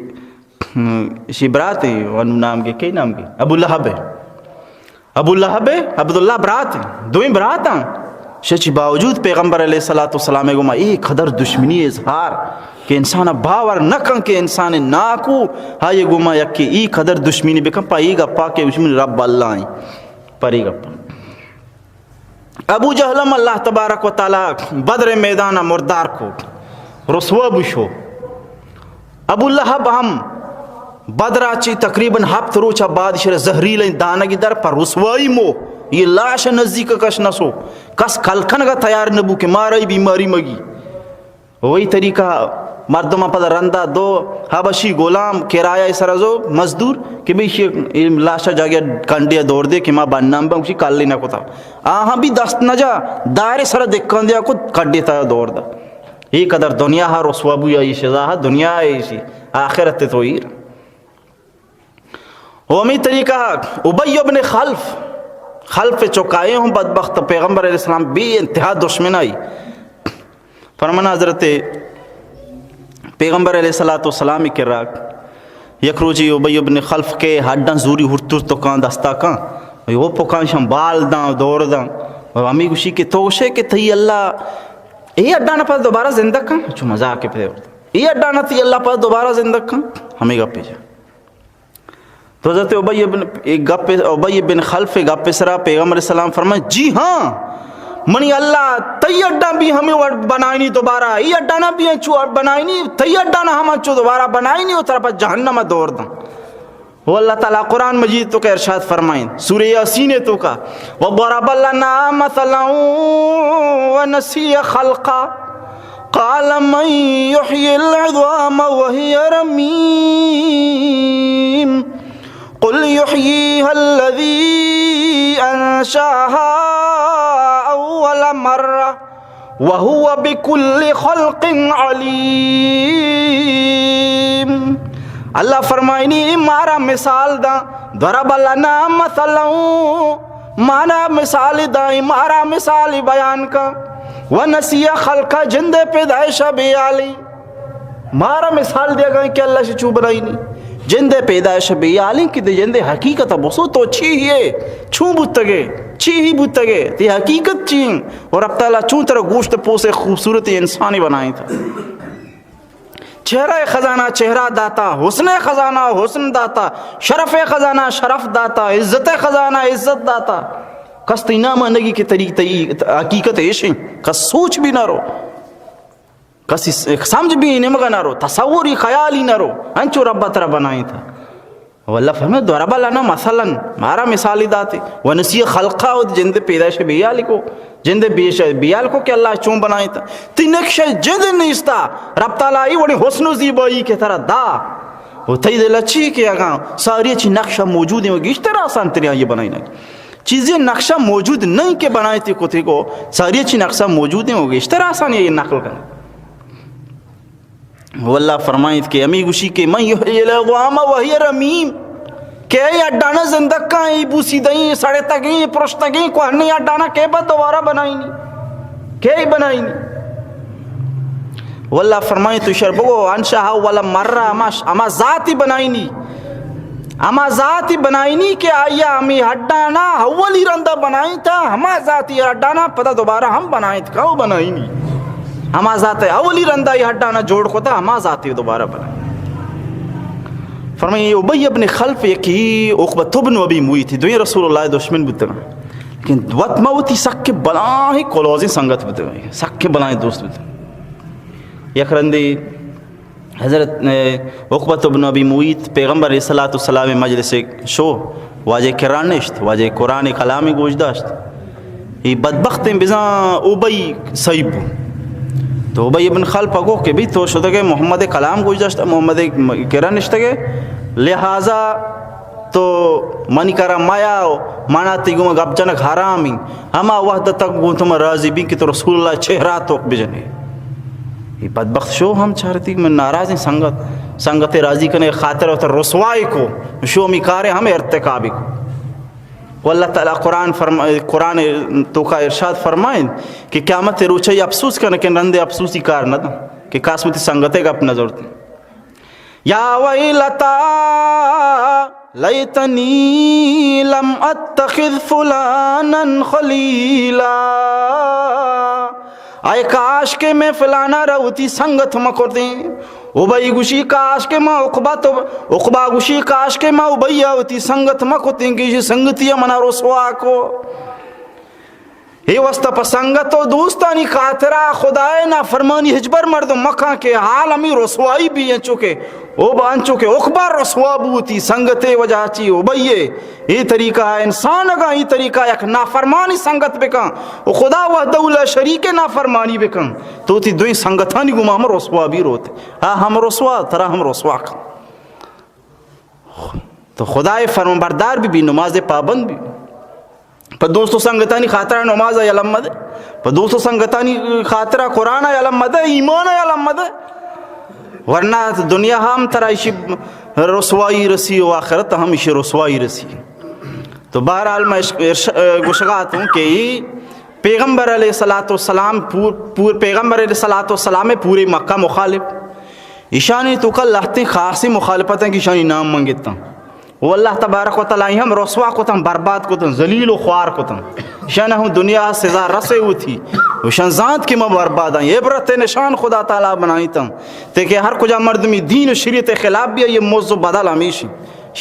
شبرات ہیں ونو نام کے کئی نام کے ابو لہب ہے عبداللہ برات ہیں دوئیں برات ہیں شچ باوجود پیغمبر علیہ السلام کو ایک قدر دشمنی اظہار کہ انسان باور نہ کن کہ انسان ناکو ہاں یہ گما یک کہ ای قدر دشمنی بکن پا ای گپا کہ دشمن رب اللہ آئیں پر ای گپا ابو جہلم اللہ تبارک و تعالی بدر میدان مردار کو رسوا بشو ابو لہب ہم بدرہ چی تقریباً ہفت روچہ بعد شر زہریل دانگی در پر رسوائی مو یہ لاش نزدیک کش نسو کس کلکن کا تیار نبو کہ مارائی بیماری مگی وہی طریقہ مردم پد رندہ دو حبشی غلام کرایہ سرزو مزدور کہ بھی لاشا جاگیا کنڈیا دور دے کہ ماں بنام با اسی کالی نہ کوتا آہاں بھی دست نہ جا دائرے سر دکھان دیا کو کڈی تا دور دا یہ قدر دنیا ہا رسوابو یا یہ شزا دنیا ہے اسی آخرت تو ہی وہی طریقہ ابی ابن خلف چوکائے ہوں بدبخت پیغمبر علیہ السلام بھی انتہا دشمن آئی فرمانا حضرت پیغمبر علیہ السلام کی راک یک روزی ابی ابن خلف کے ہڈاں زوری ہرتر تو کان دستا کان وہ پکان شم بال داں دور داں امی گوشی کے توشے کہ تھی اللہ یہ اڈانا پر دوبارہ زندہ کان چو مزاق کے پہ یہ اڈانا تھی اللہ پر دوبارہ زندہ کان ہمیں گپے جا تو حضرت ابی بن خلف گپے سرا پیغمبر علیہ السلام فرمائے جی ہاں منی اللہ تی اڈا بھی ہمیں بنائی نہیں دوبارہ یہ اڈانا بھی چو بنائی نہیں تی اڈانا ہم چو دوبارہ بنائی نہیں اترا پر جہنم دور داں وہ اللہ تعالیٰ قرآن مجید تو کا ارشاد فرمائیں سورہ یاسین تو کا وَضَرَبَ لَنَا مَثَلًا وَنَسِيَ خَلْقًا قَالَ مَنْ يُحْيِي الْعِظَامَ وَهِيَ رَمِيمٌ قُلْ يُحْيِيهَا الَّذِي أَنشَأَهَا أَوَّلَ مَرَّةٍ وَهُوَ بِكُلِّ خَلْقٍ عَلِيمٌ اللہ فرمائنی مارا مثال دا ضرب لنا مثلا مانا مثال دا مارا مثال بیان کا ونسی خلقا جند پیدائش بیالی مارا مثال دیا گا کہ اللہ سے چو بنائی نہیں جند پیدائش بیالی کی دے جند حقیقت بسو تو چھی ہی ہے چھو بوتگے چھی ہی بوتگے تی حقیقت چین اور اب تعالیٰ چون طرح گوشت پوسے خوبصورت انسانی بنائی تھا چہرہ خزانہ چہرہ داتا حسن خزانہ حسن داتا شرف خزانہ شرف داتا عزت خزانہ عزت داتا کس تینا مانگی کے طریق حقیقت ایشیں کس سوچ بھی نہ رو کس سمجھ بھی نمگا نہ رو تصوری خیالی نہ رو انچو رب ترہ بنائی تھا واللہ فہمیں ضرب لنا مثلا مارا مثالی داتے ونسی خلقہ جند پیدائش بیالی کو جند بیال کو کہ اللہ چون بنائی تھا تی نقش جند نیستا رب تعالیٰ ای وڑی حسن و زیبائی کے طرح دا وہ تی دل اچھی کہ اگاں ساری اچھی نقشہ موجود ہیں وہ گیشتر آسان تری یہ بنائی نہیں چیزیں نقشہ موجود نہیں کہ بنائی تھی کو تھی کو ساری اچھی نقشہ موجود ہیں وہ گیشتر آسان یہ نقل کرنے واللہ فرمائید کہ امی گوشی کہ من یحیی العظام وہی رمیم کہ یہ اڈانا زندگاں ای بوسی دائیں سڑے تگیں پرش تگیں کو ہنی اڈانا کہ بعد دوبارہ بنائی نہیں کہ ہی بنائی نہیں واللہ فرمائید تو شربگو انشاہا والا مرہ اما ذاتی بنائی نہیں اما ذاتی بنائی نہیں کہ آیا ہمیں اڈانا اولی رندہ بنائی تھا ہما ذاتی اڈانا پتہ دوبارہ ہم بنائی تھا کہو بنائی نہیں ہما ذات اولی رندہ یہ ہٹانا جوڑ کو تھا ہما ذاتی دوبارہ بنائی فرمائیے ابی ابن خلف یکی عقبۃ بن ابی معیط تھی دوئی رسول اللہ دشمن بتنا لیکن وقت موتی سکے بلاہی کلوزی سنگت بتنا سکے بلاہی دوست بتنا یک رندی حضرت عقبۃ بن ابی معیط پیغمبر علیہ السلام مجلس شو واجہ قرآن نشت واجہ قرآن کلامی گوش داشت یہ بدبخت بزاں ابی صحیب تو ابی ابن خلف اگو کہ بھی تو شدہ کہ محمد کلام گوش داشتا محمد قرآن نشتا کہ لہذا تو منی کرا مایا مانا تیگو میں گب جنک حرامی ہما وحدہ تک گو تم راضی بھی کہ تو رسول اللہ چہرہ توق بجنے یہ بدبخت شو ہم چاہتے کہ میں ناراض ہیں سنگت راضی کنے خاطر ہوتا رسوائی کو شو مکارے ہمیں ارتکابی کو واللہ تعالیٰ قرآن تو کا ارشاد فرمائیں کہ قیامت روچائی افسوس کرنے کہ رندے افسوسی کار نہ دا کہ قاسمتی سنگتے گا اپنا ضرورت یا ویلتا لیتنی لم اتخذ فلانا خلیلا آئے کاش کے میں فلانا رہوتی سنگت مکرتے ابی گوشی کاش کے ماں عقبہ گوشی کاش کے ماں ابی ہوتی سنگت مکرتے کہ یہ سنگتی منا رسوا کو یہ وسط پسنگت و دوستانی خاطرہ خدای نافرمانی ہجبر مردم مکہ کے حال ہمیں رسوائی بھی ہیں چکے او بان چکے اخبار رسوا بوتی سنگت وجہ چی او بھئیے یہ طریقہ ہے انسان اگا یہ طریقہ یک نافرمانی سنگت بکن او خدا وحدہ لا شریک نافرمانی بکن تو تی دوئی سنگتانی گما ہم رسوا بھی روتے ہاں ہم رسوا ترا ہم رسوا کن تو خدای فرمان بردار بھی نماز پابند بھی پر دوستو سنگتانی خاطرہ نماز علم مدے پر دوستو سنگتانی خاطرہ قرآن علم مدے ایمان علم مدے ورنہ دنیا ہم ترائشی رسوائی رسی و آخرت ہم اسی رسوائی رسی. تو بہرحال میں گشگات ہوں کہ پیغمبر علیہ السلام پیغمبر علیہ السلام پورے مکہ مخالف ایشانی تو کل لہتی خاصی مخالفت ہیں کہ ایشانی نام منگتا وہ اللہ تبارک و تعالی ہم رسوا کو تم برباد کو تم ذلیل و خوار کو تم شان ہم دنیا سزا رسے ہوئی تھی وشان ذات کی میں برباد ہیں عبرت نشان خدا تعالی بنائی تم تاکہ ہر کجا مردمی دین و شریعت خلاف بھی ہے یہ موضوع بدل ہمیشی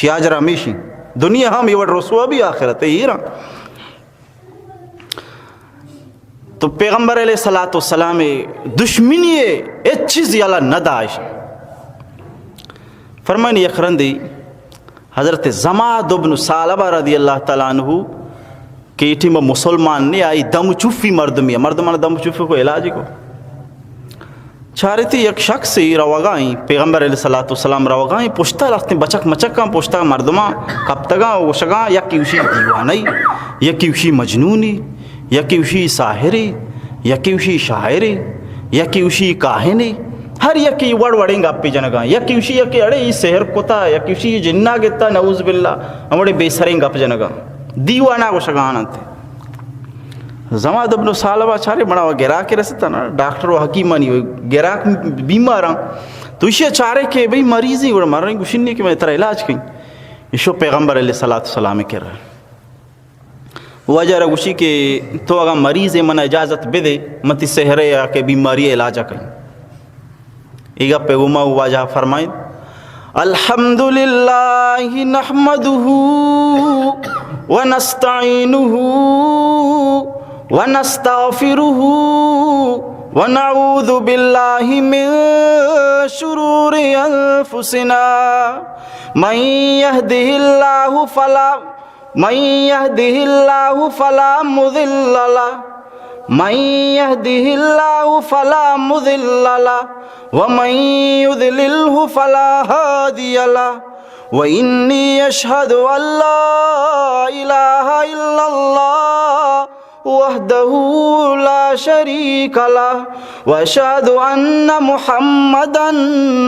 شیاجر ہمیشی دنیا ہم یہ رسوا بھی آخرت ہے ہیرا. تو پیغمبر علیہ السلام دشمنی ایک چیز یالا ندائش فرمانی اخرندی حضرت زماد بن ثعلبہ رضی اللہ تعالیٰ عنہ کہ اٹھی میں مسلمان نے آئی دم چوفی مردمان دم چوفی کو علاج کو چارے تھی ایک شخص روگائیں پیغمبر علیہ السلام روگائیں پوچھتا لگتے بچک مچکاں پوچھتا مردمان کب تگاں وشگاں یکی وشی دیوانی یکی وشی مجنونی یکی وشی ساحری یکی وشی شاعری یکی وشی کاہنی ہر یکی وڑیں گا پی جنگاں یکی وشی یکی اڑے یہ سحر کتا یکی وشی یہ جنہ گتا نعوذ باللہ ہمڑے بے سریں گا پی جنگاں دیوانا کو شگانا تھے. زماد ابن ثعلبہ چارے بڑا وہ گراک رستا نا ڈاکٹر و حکیمانی گراک بیمار ہاں تو اسی چارے کے بھئی مریضی اور مر رہی گوشنی کہ میں ترہ علاج کہیں ایشو پیغمبر علیہ السلام کر رہا وجہ رگوشی کہ تو اگر مریض من اجازت بدے متی سحرے یا کہ بیماری علاجہ کہیں ایگا پیغمہ واجہ فرمائیں الحمدللہ نحمدہ ونستعینہ ونستغفرہ ونعوذ باللہ من شرور انفسنا من يهده اللہ فلا مضل له من يهده الله فلا مضل له ومن يضلله فلا هادي له وإني أشهد أن لا إله إلا الله وحده لا شريك له وأشهد أن محمدا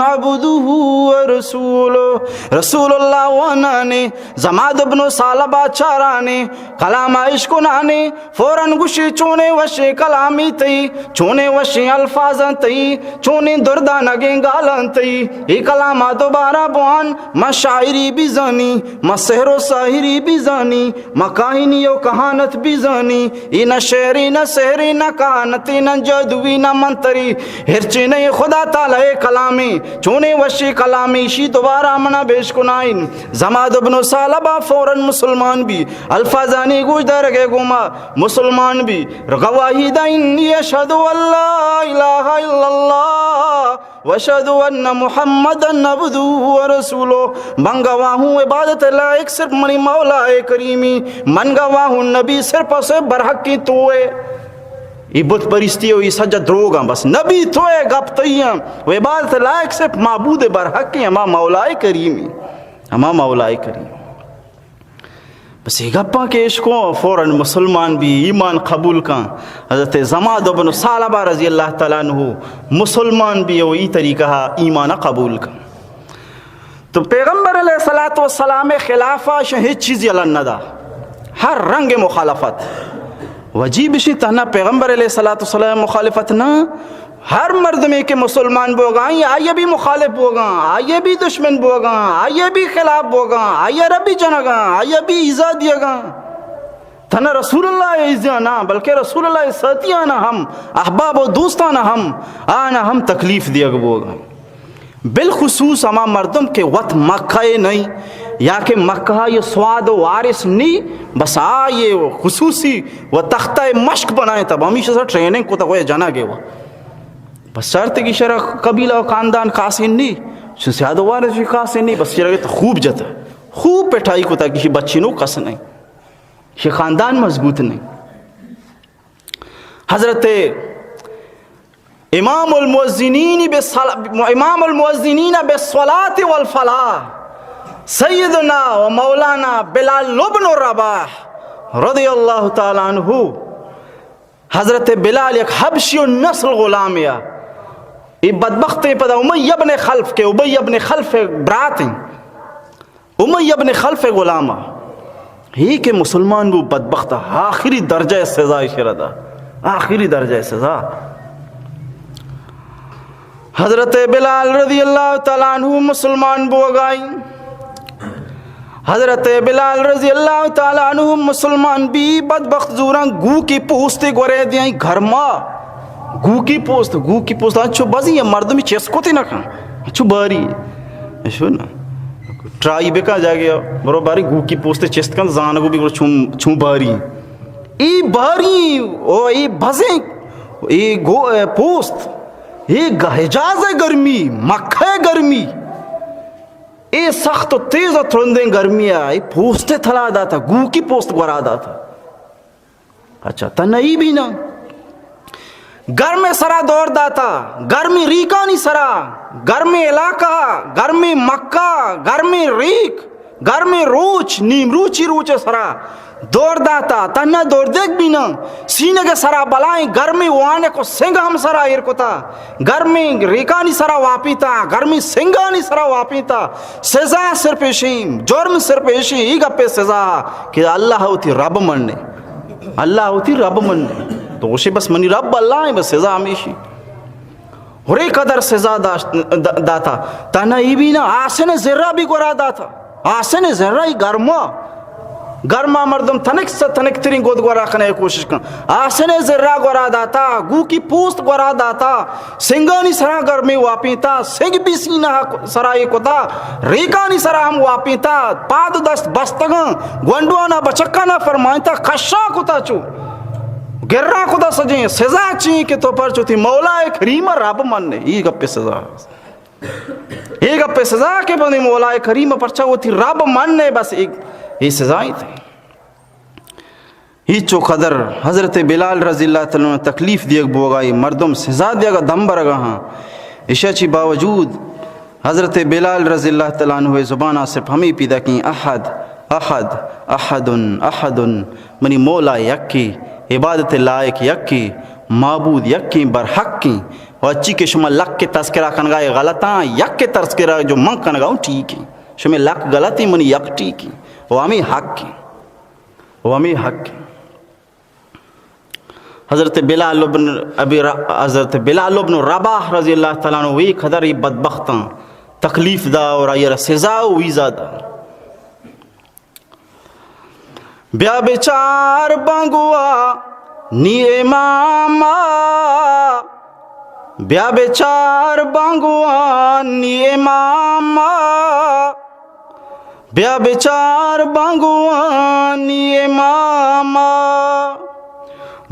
عبده ورسوله رسول اللہ وانانے زماد ابن ثعلبہ چارانے کلام عشقنانے فوراً گوشی چونے وشی کلامی تی چونے وشی الفاظاں تی چونے دردانگیں گالاں تی ای کلامہ دوبارہ بوان ما شاعری بھی زانی ما سحر و ساحری بھی زانی ما کہانی و کہانت بھی زانی ای نہ شعری نہ سحری نہ کہانتی نہ جادوی نہ منتری ہرچی نہیں خدا تعالی کلامی چونے وشی کلامی شی دوبارہ منا بیش کنائن زماد ابن ثعلبہ فوراً مسلمان بھی الفاظانی گوش در گے گما مسلمان بھی گواہی دا انی اشہد ان لا الہ الا اللہ واشہد ان محمدن عبدہ ورسولہ من گواہوں عبادت لائق صرف منی مولا کریمی من گواہوں نبی صرف سے برحق کی توئے یہ بت پرستی ہو یہ سجا دروگاں بس نبی توئے گپ تیاں وہ عبادت لائق صرف معبود برحق کی ہما مولا کریمی ہما مولا کریمی بس یہ گپاں کے عشقوں فوراً مسلمان بھی ایمان قبول کاں حضرت زماد بن ثعلبہ رضی اللہ تعالیٰ عنہ مسلمان بھی ہو ای طریقہ ایمان قبول کاں. تو پیغمبر علیہ السلام خلافہ شہید چیزی علن ندا ہر رنگ مخالفت وجیب اسی تہنا پیغمبر علیہ السلام مخالفت نہ ہر مرد میں کہ مسلمان بوگاں آئیے بھی مخالف بوگاں آئیے بھی دشمن بوگاں آئیے بھی خلاف بوگاں آئیے ربی جنگاں آئیے بھی ایزا دیا گاں تھنا رسول اللہ ایزانا بلکہ رسول اللہ ساتیانا ہم احباب و دوستانا ہم آنا ہم تکلیف دیا گا بوگاں بالخصوص ہما مردم کے وقت مکہ نہیں یا کہ مکہ یہ سواد و وارث نہیں بس یہ خصوصی و تختہ مشق بنائیں تب ہمیشہ سے ٹریننگ کو تو جانا گے وہ بس شرط کی شرح قبیلہ و خاندان خاصین نہیں سیاد و وارث بھی خاصین نہیں بس شرح خوب جتا خوب پٹھائی کو تا کسی بچی نو کس نہیں یہ خاندان مضبوط نہیں. حضرت امام المؤذنین بالصلاة والفلاح سیدنا و مولانا بلال بن رباح رضی اللہ تعالیٰ عنہ. حضرت بلال ایک حبشی النسل غلام یا یہ بدبختیں پدا امیہ بن خلف کے امیہ بن خلف برات ہیں امیہ بن خلف غلامہ ہی کہ مسلمان وہ بدبخت آخری درجہ سزا شردہ آخری درجہ سزا. حضرت بلال رضی اللہ تعالیٰ عنہ مسلمان بو گائی. حضرت بلال رضی اللہ تعالیٰ عنہ مسلمان بھی بدبخت زوران گو کی پوستے گورے دیاں گھر ماں گو کی پوست اچھو بازی یہ مردمی چیس کو تی نہ کھاں اچھو باری ایشو نا ٹرائی بے کہا جا گیا برو باری گو کی پوستے چیست کن زانگو بھی چھو باری ای باری او ای بھزیں ای پوست ای حجاز گرمی مکہ گرمی ای سخت و تیز و ترندیں گرمی ای پوستے تھلا دا تھا گو کی پوست گورا دا تھا. اچھا تنہی بھی نا گرمی سرا دور داتا گرمی ریکانی سرا گرمی علاقہ گرمی مکہ گرمی ریک گرمی روچ نیم روچی روچ سرا دور داتا تنہ دور دیکھ بھی نا سینے کے سرا بلائیں گرمی وانے کو سنگ ہم سرا ایر کو تا گرمی ریکانی سرا واپی تا گرمی سنگانی سرا واپی تا سزا سر پیشیم جرم سر پیشی ہی گا پہ سزا کہ اللہ ہوتی رب مننے اللہ ہوتی رب مننے تو اسے بس منی رب اللہ ہے بس سزا ہمیشی ہرے قدر سزا داتا تنہ ہی بھی نا آسن ذرہ بھی گورا داتا آسن ذرہ ہی گرما مردم تنک سے تنک ترین گود گورا کھنے کوشش کن آسن ذرہ گورا داتا گو کی پوست گورا داتا سنگانی سرا گرمی واپیتا سنگ بھی سینہ سرائی کتا ریکانی سرا ہم واپیتا پاد دست بستگاں گونڈوانا بچکانا فرمائیتا خشا کتا چو گرہ خدا سجیں سزا چین کہ تو پر چوتی مولا کریم رب مننے یہ گپے سزا یہ گپے سزا کہ بندی مولا کریم پرچا ہوتی رب مننے بس یہ سزائیں تھی. ہی چو قدر حضرت بلال رضی اللہ تعالیٰ تکلیف دیکھ بوگائی مردم سزا دیا گا دم برگا ہاں اشیا چی باوجود حضرت بلال رضی اللہ تعالیٰ عنہ زبانہ صرف ہمیں پیدا کی احد احد احدن احدن منی مولا یکی عبادت لائق یکی معبود یکی برحق کی اور اچھی کہ شما لک کے تذکرہ کنگا غلطاں یک کے تذکرہ جو من کنگا ٹھیک ہے شما لک غلطی منی یک ٹھیک ہے وہ ہمیں حق کی وہ ہمیں حق کی. حضرت بلال بن رباح رضی اللہ تعالیٰ عنہ وہی قدر ہی بدبختاں تکلیف دا اور یہ سزا ویزا دا. بیا بیچار بانگوا نی اماما بیا بیچار بانگوا نی اماما بیا بیچار بانگوا نی اماما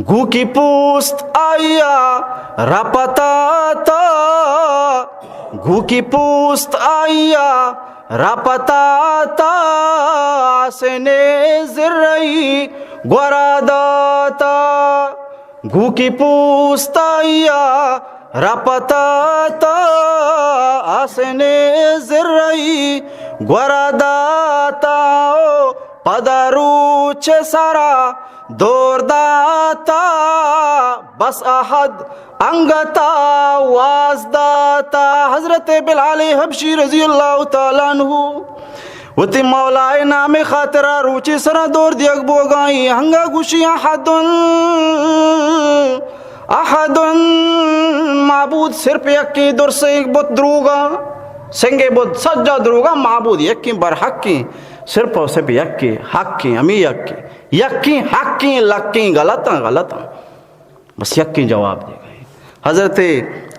گو کی پوست آیا رپتا تا گو کی پوست آیا رپتا تا آسنے زرعی گورا داتا گو کی پوست آیا رپتا تا آسنے زرعی گورا داتا پدرو چه سرا دور داتا بس احد انگتا واز داتا. حضرت بلال حبشی رضی اللہ تعالیٰ عنہ وتی مولائے نام خاطرہ روچی سرا دور دیگ بوگائی ہنگا گوشی احدن معبود صرف یکی در سے ایک بت دروگا سنگے بت سجا دروگا معبود یکی برحق کی صرف اور صرف یکی حق کی ہمیں یکی حق کی لکی غلطاں بس یکی جواب دے گئے. حضرت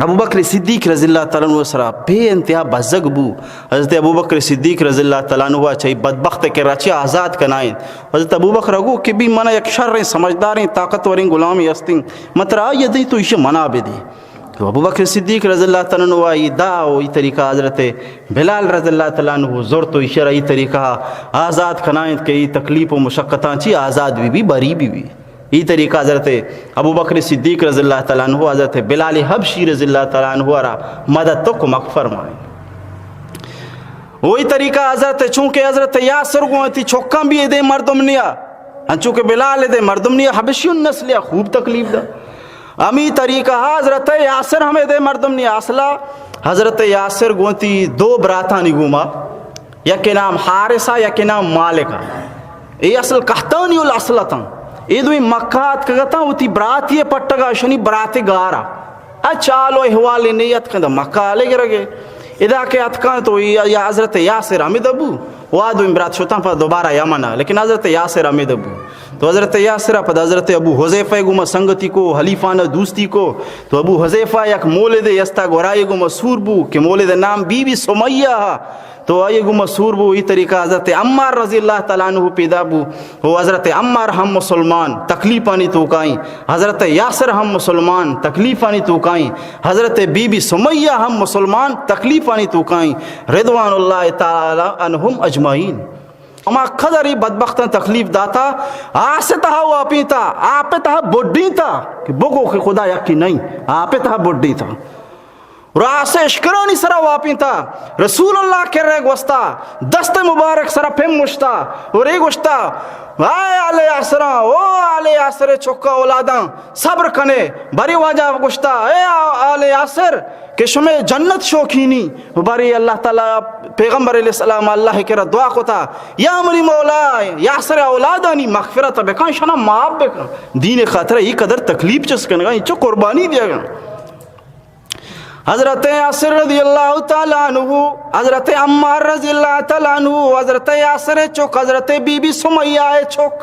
ابوبکر صدیق رضی اللہ تعالیٰ عنہ سرا بے انتہا بزگ بو. حضرت ابوبکر صدیق رضی اللہ تعالیٰ عنہ چاہی بدبخت کے راچی آزاد کنائیں. حضرت ابوبکر اگو کہ بھی منع یک شر سمجھداریں طاقتوریں غلامی استیں مترا یہ دی تو اسے منع بھی دی. ابوبکر صدیق رضی اللہ تعالیٰ عنہ یہ دا و یہ طریقہ حضرت بلال رضی اللہ تعالیٰ عنہ زور تو اشارہ یہ طریقہ آزاد کنائیں کہ یہ تکلیف و مشقتاں چی آزاد بھی بری بھی. یہ طریقہ حضرت ابوبکر صدیق رضی اللہ تعالیٰ عنہ حضرت بلال حبشی رضی اللہ تعالیٰ عنہ را مدد تو کمک فرمائیں. وہی طریقہ حضرت چونکہ حضرت یاسر کو تھی چھوکاں بھی دے مردم نیا چونکہ بلال دے مردم نیا حبشی النسلیا خوب تکلیف دا. امی طریقہ حضرت یاسر ہمیں دے مردم نیا اصلا حضرت یاسر گونتی دو براتاں نگوما یک کے نام حارثہ یک کے نام مالکہ. یہ اصل کہتانی الاصلتاں یہ دوئی مکات کہتا ہوتی برات یہ پٹگا شنی برات گارا اچالو احوال نیت کہتا مکہ لے گرگے ادا کے اتکان تو یا حضرت یاسر حمید ابو وادو امبرات شوتاں پر دوبارہ یمنا لیکن حضرت یاسر حمید ابو تو حضرت یاسر پر حضرت ابو حذیفہ گو مسنگتی کو حلیفانہ دوستی کو تو ابو حذیفہ یک مولد یستا گورائی گو مسور بو کہ مولد نام بی بی سمیہ تو آئیے گو مسور بو. یہ طریقہ حضرت عمار رضی اللہ تعالیٰ عنہ پیدا بو وہ حضرت عمار ہم مسلمان تکلیفانی توکائیں حضرت یاسر ہم مسلمان تکلیفانی توکائیں حضرت بی بی سمیہ ہم مسلمان تکلیفانی توکائیں رضوان اللہ تعالیٰ عنہم اجمعین. اما قدری بدبختاں تکلیف داتا آسے تہا وہ پیتا آپ تہا بڑی تا کہ بگو کہ خدا یکی نہیں آپ تہا بڑی تا راسے اشکرانی سرا واپی تا رسول اللہ کر رہے گوستا دست مبارک سرا پھم مشتا اور ایک گوشتا آئے آلے آسرا او آلے آسر چکا اولاداں صبر کنے بری واجہ گوشتا اے آلے آسر کہ شمیں جنت شوکینی بری اللہ تعالیٰ پیغمبر علیہ السلام اللہ کے دعا کو تا یا مری مولا یاسر اولادانی مغفرت بکن شنا معاف بکن دین خاطرہ یہ قدر تکلیف چسکن گا یہ چو قربانی دیا گا. حضرت یاسر رضی اللہ تعالیٰ عنہ حضرت عمار رضی اللہ تعالیٰ عنہ حضرت یاسر چوک حضرت بی بی سمیہ چوک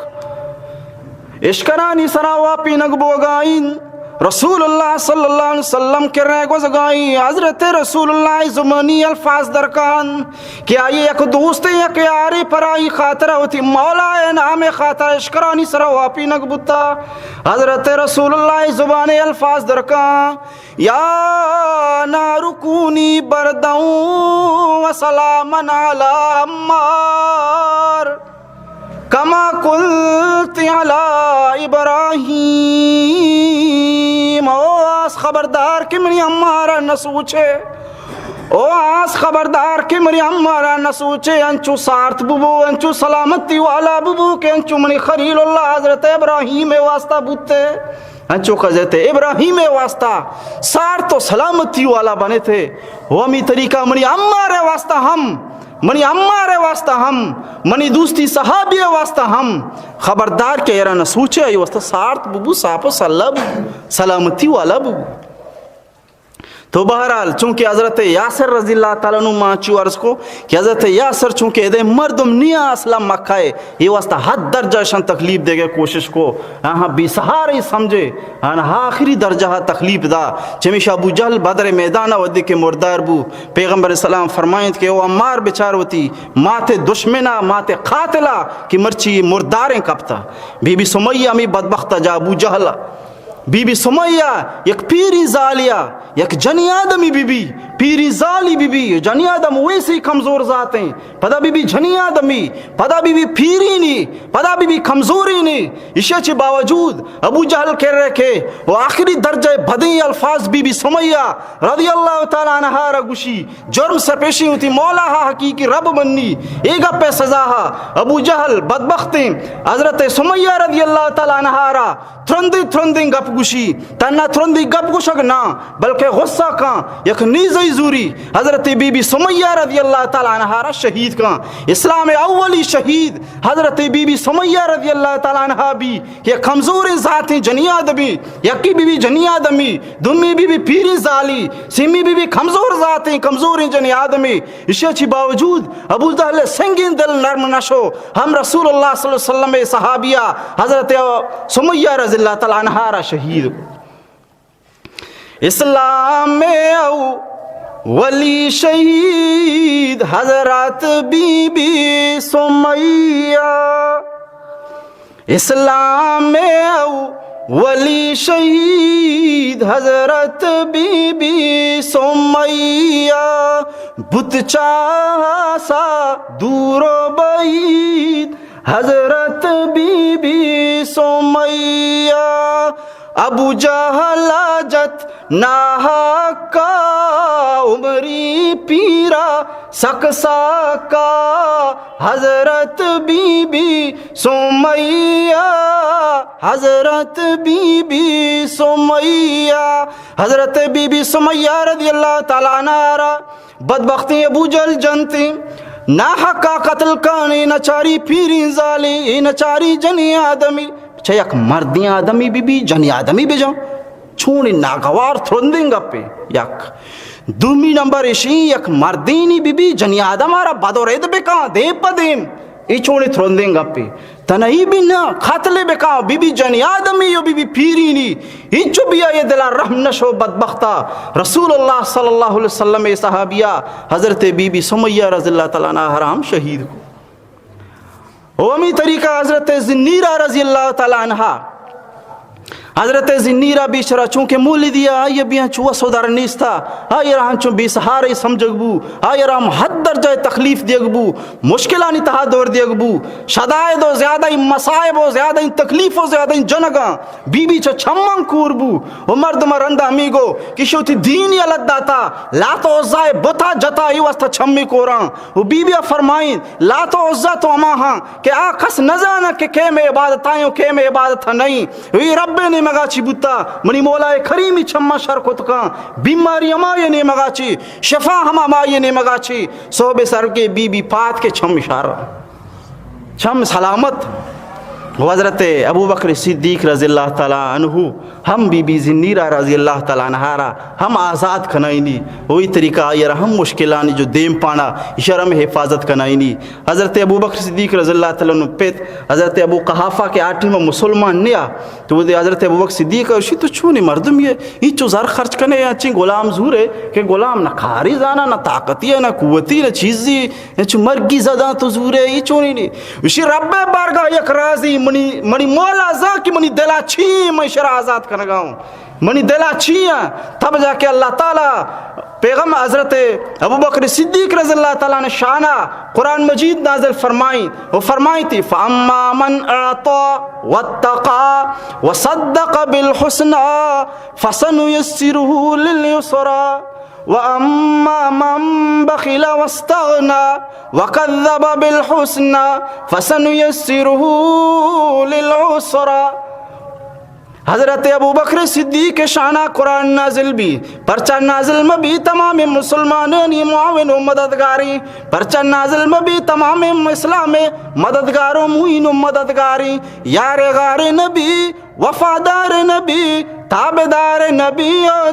اشکرانی سرا واپی نگبو گائیں رسول اللہ صلی اللہ علیہ وسلم کے رہ گو زگائیں حضرت رسول اللہ زمانی الفاظ درکان کیا یہ یک دوست یک یاری پرائی خاطرہ ہوتی مولا نام خاطر اشکرانی سرا واپی نگبتا حضرت رسول اللہ زبان الفاظ درکان یا نارکونی بردوں وسلامن علی عمار کما قلت علی ابراہیم. او آس خبردار کہ منی ہمارا نہ سوچے او آس خبردار کہ منی ہمارا نہ سوچے انچو سارت ببو انچو سلامتی والا ببو کہ انچو منی خلیل اللہ حضرت ابراہیم واسطہ بوتے انچو حضرت ابراہیم واسطہ سارت و سلامتی والا بنے تھے. وہ ہمی طریقہ منی ہمارے واسطہ ہم منی ہمارے واسطہ ہم منی دوستی صحابی واسطہ ہم خبردار کہ ایرا نہ سوچے یہ واسطہ سارت ببو ساپ و سلامتی والا ببو. تو بہرحال چونکہ حضرت یاسر رضی اللہ تعالیٰ عنہ مانچو عرض کو کہ حضرت یاسر چونکہ ادھے مردم نیا اصلا مکہ ہے یہ واسطہ حد درجہ شان تکلیف دے گئے کوشش کو ہاں بی سہارے سمجھے ہاں آخری درجہ تکلیف دا چمیشہ ابو جہل بدر میدانہ ودی کے مردار بو پیغمبر السلام فرمائیں کہ وہ عمار بچار ہوتی ماتے دشمنہ ماتے قاتلہ کی مرچی مرداریں کپتا بی بی سمیہ میں بدبختہ جا ابو جہل بی بی سمیہ یک پیری زالیہ یک جنی آدمی بی بی پیری زالی بی بی جنی آدم ویسی کمزور ذات ہیں پدا بی بی جنی آدمی پدا بی بی پیری نی پدا بی بی کمزوری نی اشیاء چی باوجود ابو جہل کہہ رہے کہ وہ آخری درجہ بدی الفاظ بی بی سمیہ رضی اللہ تعالیٰ عنہ رگوشی جرم سے پیشی ہوتی مولا حقیقی رب منی ایگا پہ سزا ابو جہل بدبختیں حضرت سمیہ رضی اللہ تعالیٰ عنہ را ترندی گپ گوشی تنہ ترندی گپ گوشک نا بلکہ غصہ کان یک نیزی زوری حضرت بی بی سمیہ رضی اللہ تعالیٰ عنہ شہید کان اسلام اولی شہید حضرت بی بی سمیہ رضی اللہ تعالیٰ عنہ بھی یہ کمزور ذاتیں جنی آدمی یکی بی بی جنی آدمی دمی بی بی پیری زالی سیمی بی بی کمزور ذاتیں کمزور جنی آدمی اشیاء چی باوجود ابو جہل سنگین دل نرم نشو ہم رسول اللہ صلی اللہ علیہ وسلم صحابیہ حضرت سمیہ رضی اللہ تعالیٰ عنہ شہید اسلام میں ولی شہید حضرت بی بی سمیہ، اسلام میں ولی شہید حضرت بی بی سمیہ، بت چاہا سا دور و بعید حضرت بی بی سمیہ، ابو جہل جت ناحق کا عمری پیرا سکسا کا حضرت بی بی سمیہ، حضرت بی بی سمیہ، حضرت بی بی سمیہ رضی اللہ تعالیٰ عنہ بدبختی ابو جہل جنتی ناحق کا قتل کانی نچاری پیری زالی نچاری جنی آدمی چھے یک مردی آدمی بی جنی آدمی بھی جاؤں چھونی ناگوار تھرندیں گا پہ یک دومی نمبر اشی یک مردینی بی جنی آدم آرہ بدورید بکا دے پا دیم ای چھونی تھرندیں گا پہ تنہی بھی نا قتل بکا بی جنی آدمی یو بی پیرینی ای چو بیا یہ دلہ رحم نشو بدبختا رسول اللہ صلی اللہ علیہ وسلم صحابیہ حضرت بی سمیہ رضی اللہ تعالیٰ عنہ حرام شہید کو اومی طریقہ حضرت زنیرہ رضی اللہ تعالیٰ عنہ، حضرت زنیرہ بیچرہ چونکہ مولی دیا آئیے بیاں چوہ سودار نیستا آئیے رہاں چون بی سہارے سمجھگ بو آئیے رہاں حد درجہ تکلیف دیگ بو مشکلانی تہا دور دیگ بو شدائد و زیادہ مسائب و زیادہ تکلیف و زیادہ جنگاں بی چو چھمان کور بو و مرد مرندہ امیگو کشو تی دینی علت داتا لات و عزائے بتا جتا ہی واسطہ چھمی کوران و بی فرمائیں لات و عزا تو اما ہاں کہ آکس نزانا کہ کیم عبادت آئیں کیم عبادت نہیں وی رب نے مگاچی بوتا منی مولا کریمی چھما شر کو تکاں بیماری ہما یہ نے مگاچی شفا ہما ما یہ نے مگاچی صوبے سر کے بی پات کے چھم اشارہ چھم سلامت حضرت ابو بکر صدیق رضی اللہ تعالیٰ عنہ ہم بی زنیرہ رضی اللہ تعالیٰ عنہ ہم آزاد کنائنی وہی طریقہ آئیر ہم مشکلانی جو دیم پانا اشارہ میں حفاظت کنائنی حضرت ابو بکر صدیق رضی اللہ تعالیٰ عنہ پیت حضرت ابو قحافہ کے آٹھی میں مسلمان نیا تو وہ حضرت ابو بکر صدیق ارشی تو چونی مردم یہ چو زر خرچ کنے یا چین غلام زورے کہ غلام نہ کھاری زانا نہ طاقتی ہے نہ قوتی نہ چیزی چو مرگی زدہ تو زورے یہ چونی نہیں اسی رب بارگاہ یک رازی منی مولا زا کی منی دلا چھی میں شرع آزاد کرنگا ہوں منی دلا چھی ہیں تب جا کے اللہ تعالیٰ پیغم حضرت ابو بکر صدیق رضی اللہ تعالیٰ نے شانہ قرآن مجید نازل فرمائیں وہ فرمائیں تھی فَأَمَّا مَنْ أَعْطَى وَاتَّقَى وَصَدَّقَ بِالْحُسْنَى فَسَنُيَسِّرُهُ لِلْيُسْرَى وَأَمَّا مَنْ بَخِلَ وَاسْتَغْنَى وَكَذَّبَ بِالْحُسْنَى فَسَنُيَسِّرُهُ لِلْعُسْرَى حضرت ابو بکر صدیق شانہ قرآن نازل بھی پرچہ نازل میں بھی تمام مسلمانوں معاون و مددگاری پرچہ نازل میں بھی تمام اسلام مددگاروں معین و مددگاری یار غار نبی وفادار نبی تابدار نبی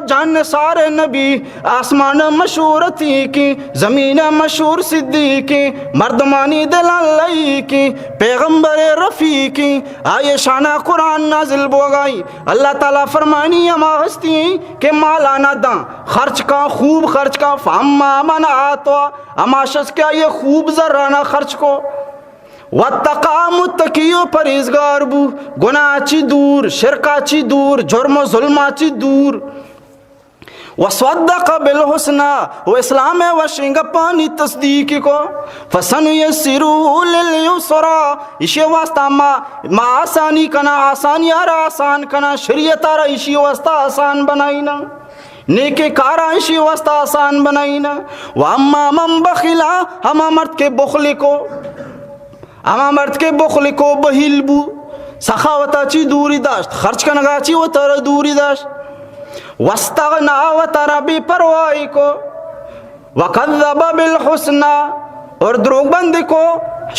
جانسار نبی آسمان مشہور تھی کی زمین مشہور صدیقی مردمانی دلالی کی پیغمبر رفیقی آئے شانہ قرآن نازل بوگائی اللہ تعالیٰ فرمانی اما ہستی کہ مالا نہ داں خرچ کا خوب خرچ کا فاما من آتوا اما شخص کیا یہ خوب ذرانہ خرچ کو وَاتَّقَى متقیو پریزگار بو گناہ چی دور شرکا چی دور جرم و ظلمہ چی دور وَصَدَّقَ بِالْحُسْنَى و اسلام و شنگ پانی تصدیق کو فَسَنُيَسِّرُهُ لِلْيُسْرَى اسی واسطہ ما آسانی کنا آسانی آرہ آسان کنا شریعت آرہ اسی واسطہ آسان بنائینا نیکے کارا اسی واسطہ آسان بنائینا وَأَمَّا مَنْ بَخِلَا ہما مرد کے بخل کو اما مرد کے بخل کو بہیل بو سخاوتا چی دوری داشت خرچ کنگا چی و تر دوری داشت واستغنا و تر بی پروائی کو وکذب بالحسنہ اور دروگ بندی کو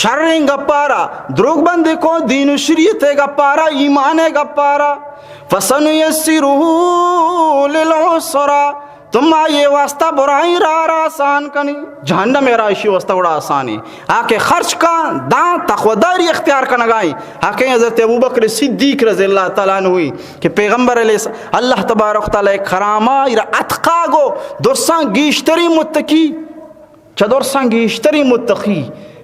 شرین گا پارا دروگ بندی کو دین و شریعت گا پارا ایمان گا پارا فسنیسرہ للعسرہ تم یہ واسطہ برائی را آسان کنی جہنم رائشی واسطہ بڑا آسان ہے آکے خرچ کا داں تقویداری اختیار کا نگائیں آکے حضرت ابوبکر صدیق رضی اللہ تعالیٰ عنہ ہوئی کہ پیغمبر علیہ اللہ تبارک تعالیٰ کرامہ اتقا گو درسان گیشتری متقی چدرسان گیشتری متقی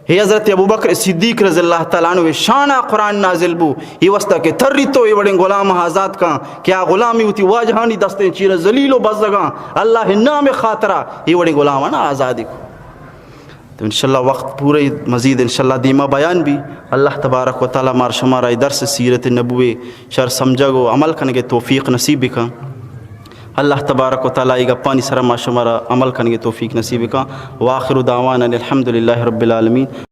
ہے حضرت ابوبکر صدیق رضی اللہ تعالیٰ عنہ شانہ قرآن نازل بو یہ واسطہ کہ تھری تو یہ بڑے غلام آزاد کا کیا غلامی ہوتی واجہانی دستے چیر ذلیل و بزدگاں اللہ نام خاطرہ یہ بڑے غلام نا آزادی کو تو انشاءاللہ وقت پورے مزید انشاءاللہ دیما بیان بھی اللہ تبارک و تعالیٰ مار شمارہ درس سیرت نبوی شر سمجھا گو عمل کرنے کے توفیق نصیب کا اللہ تبارک و تعالیٰ ایگا پانی سرما شمارہ عمل کرنے کے توفیق نصیب کا وآخر دعوانا الحمدللہ رب العالمین.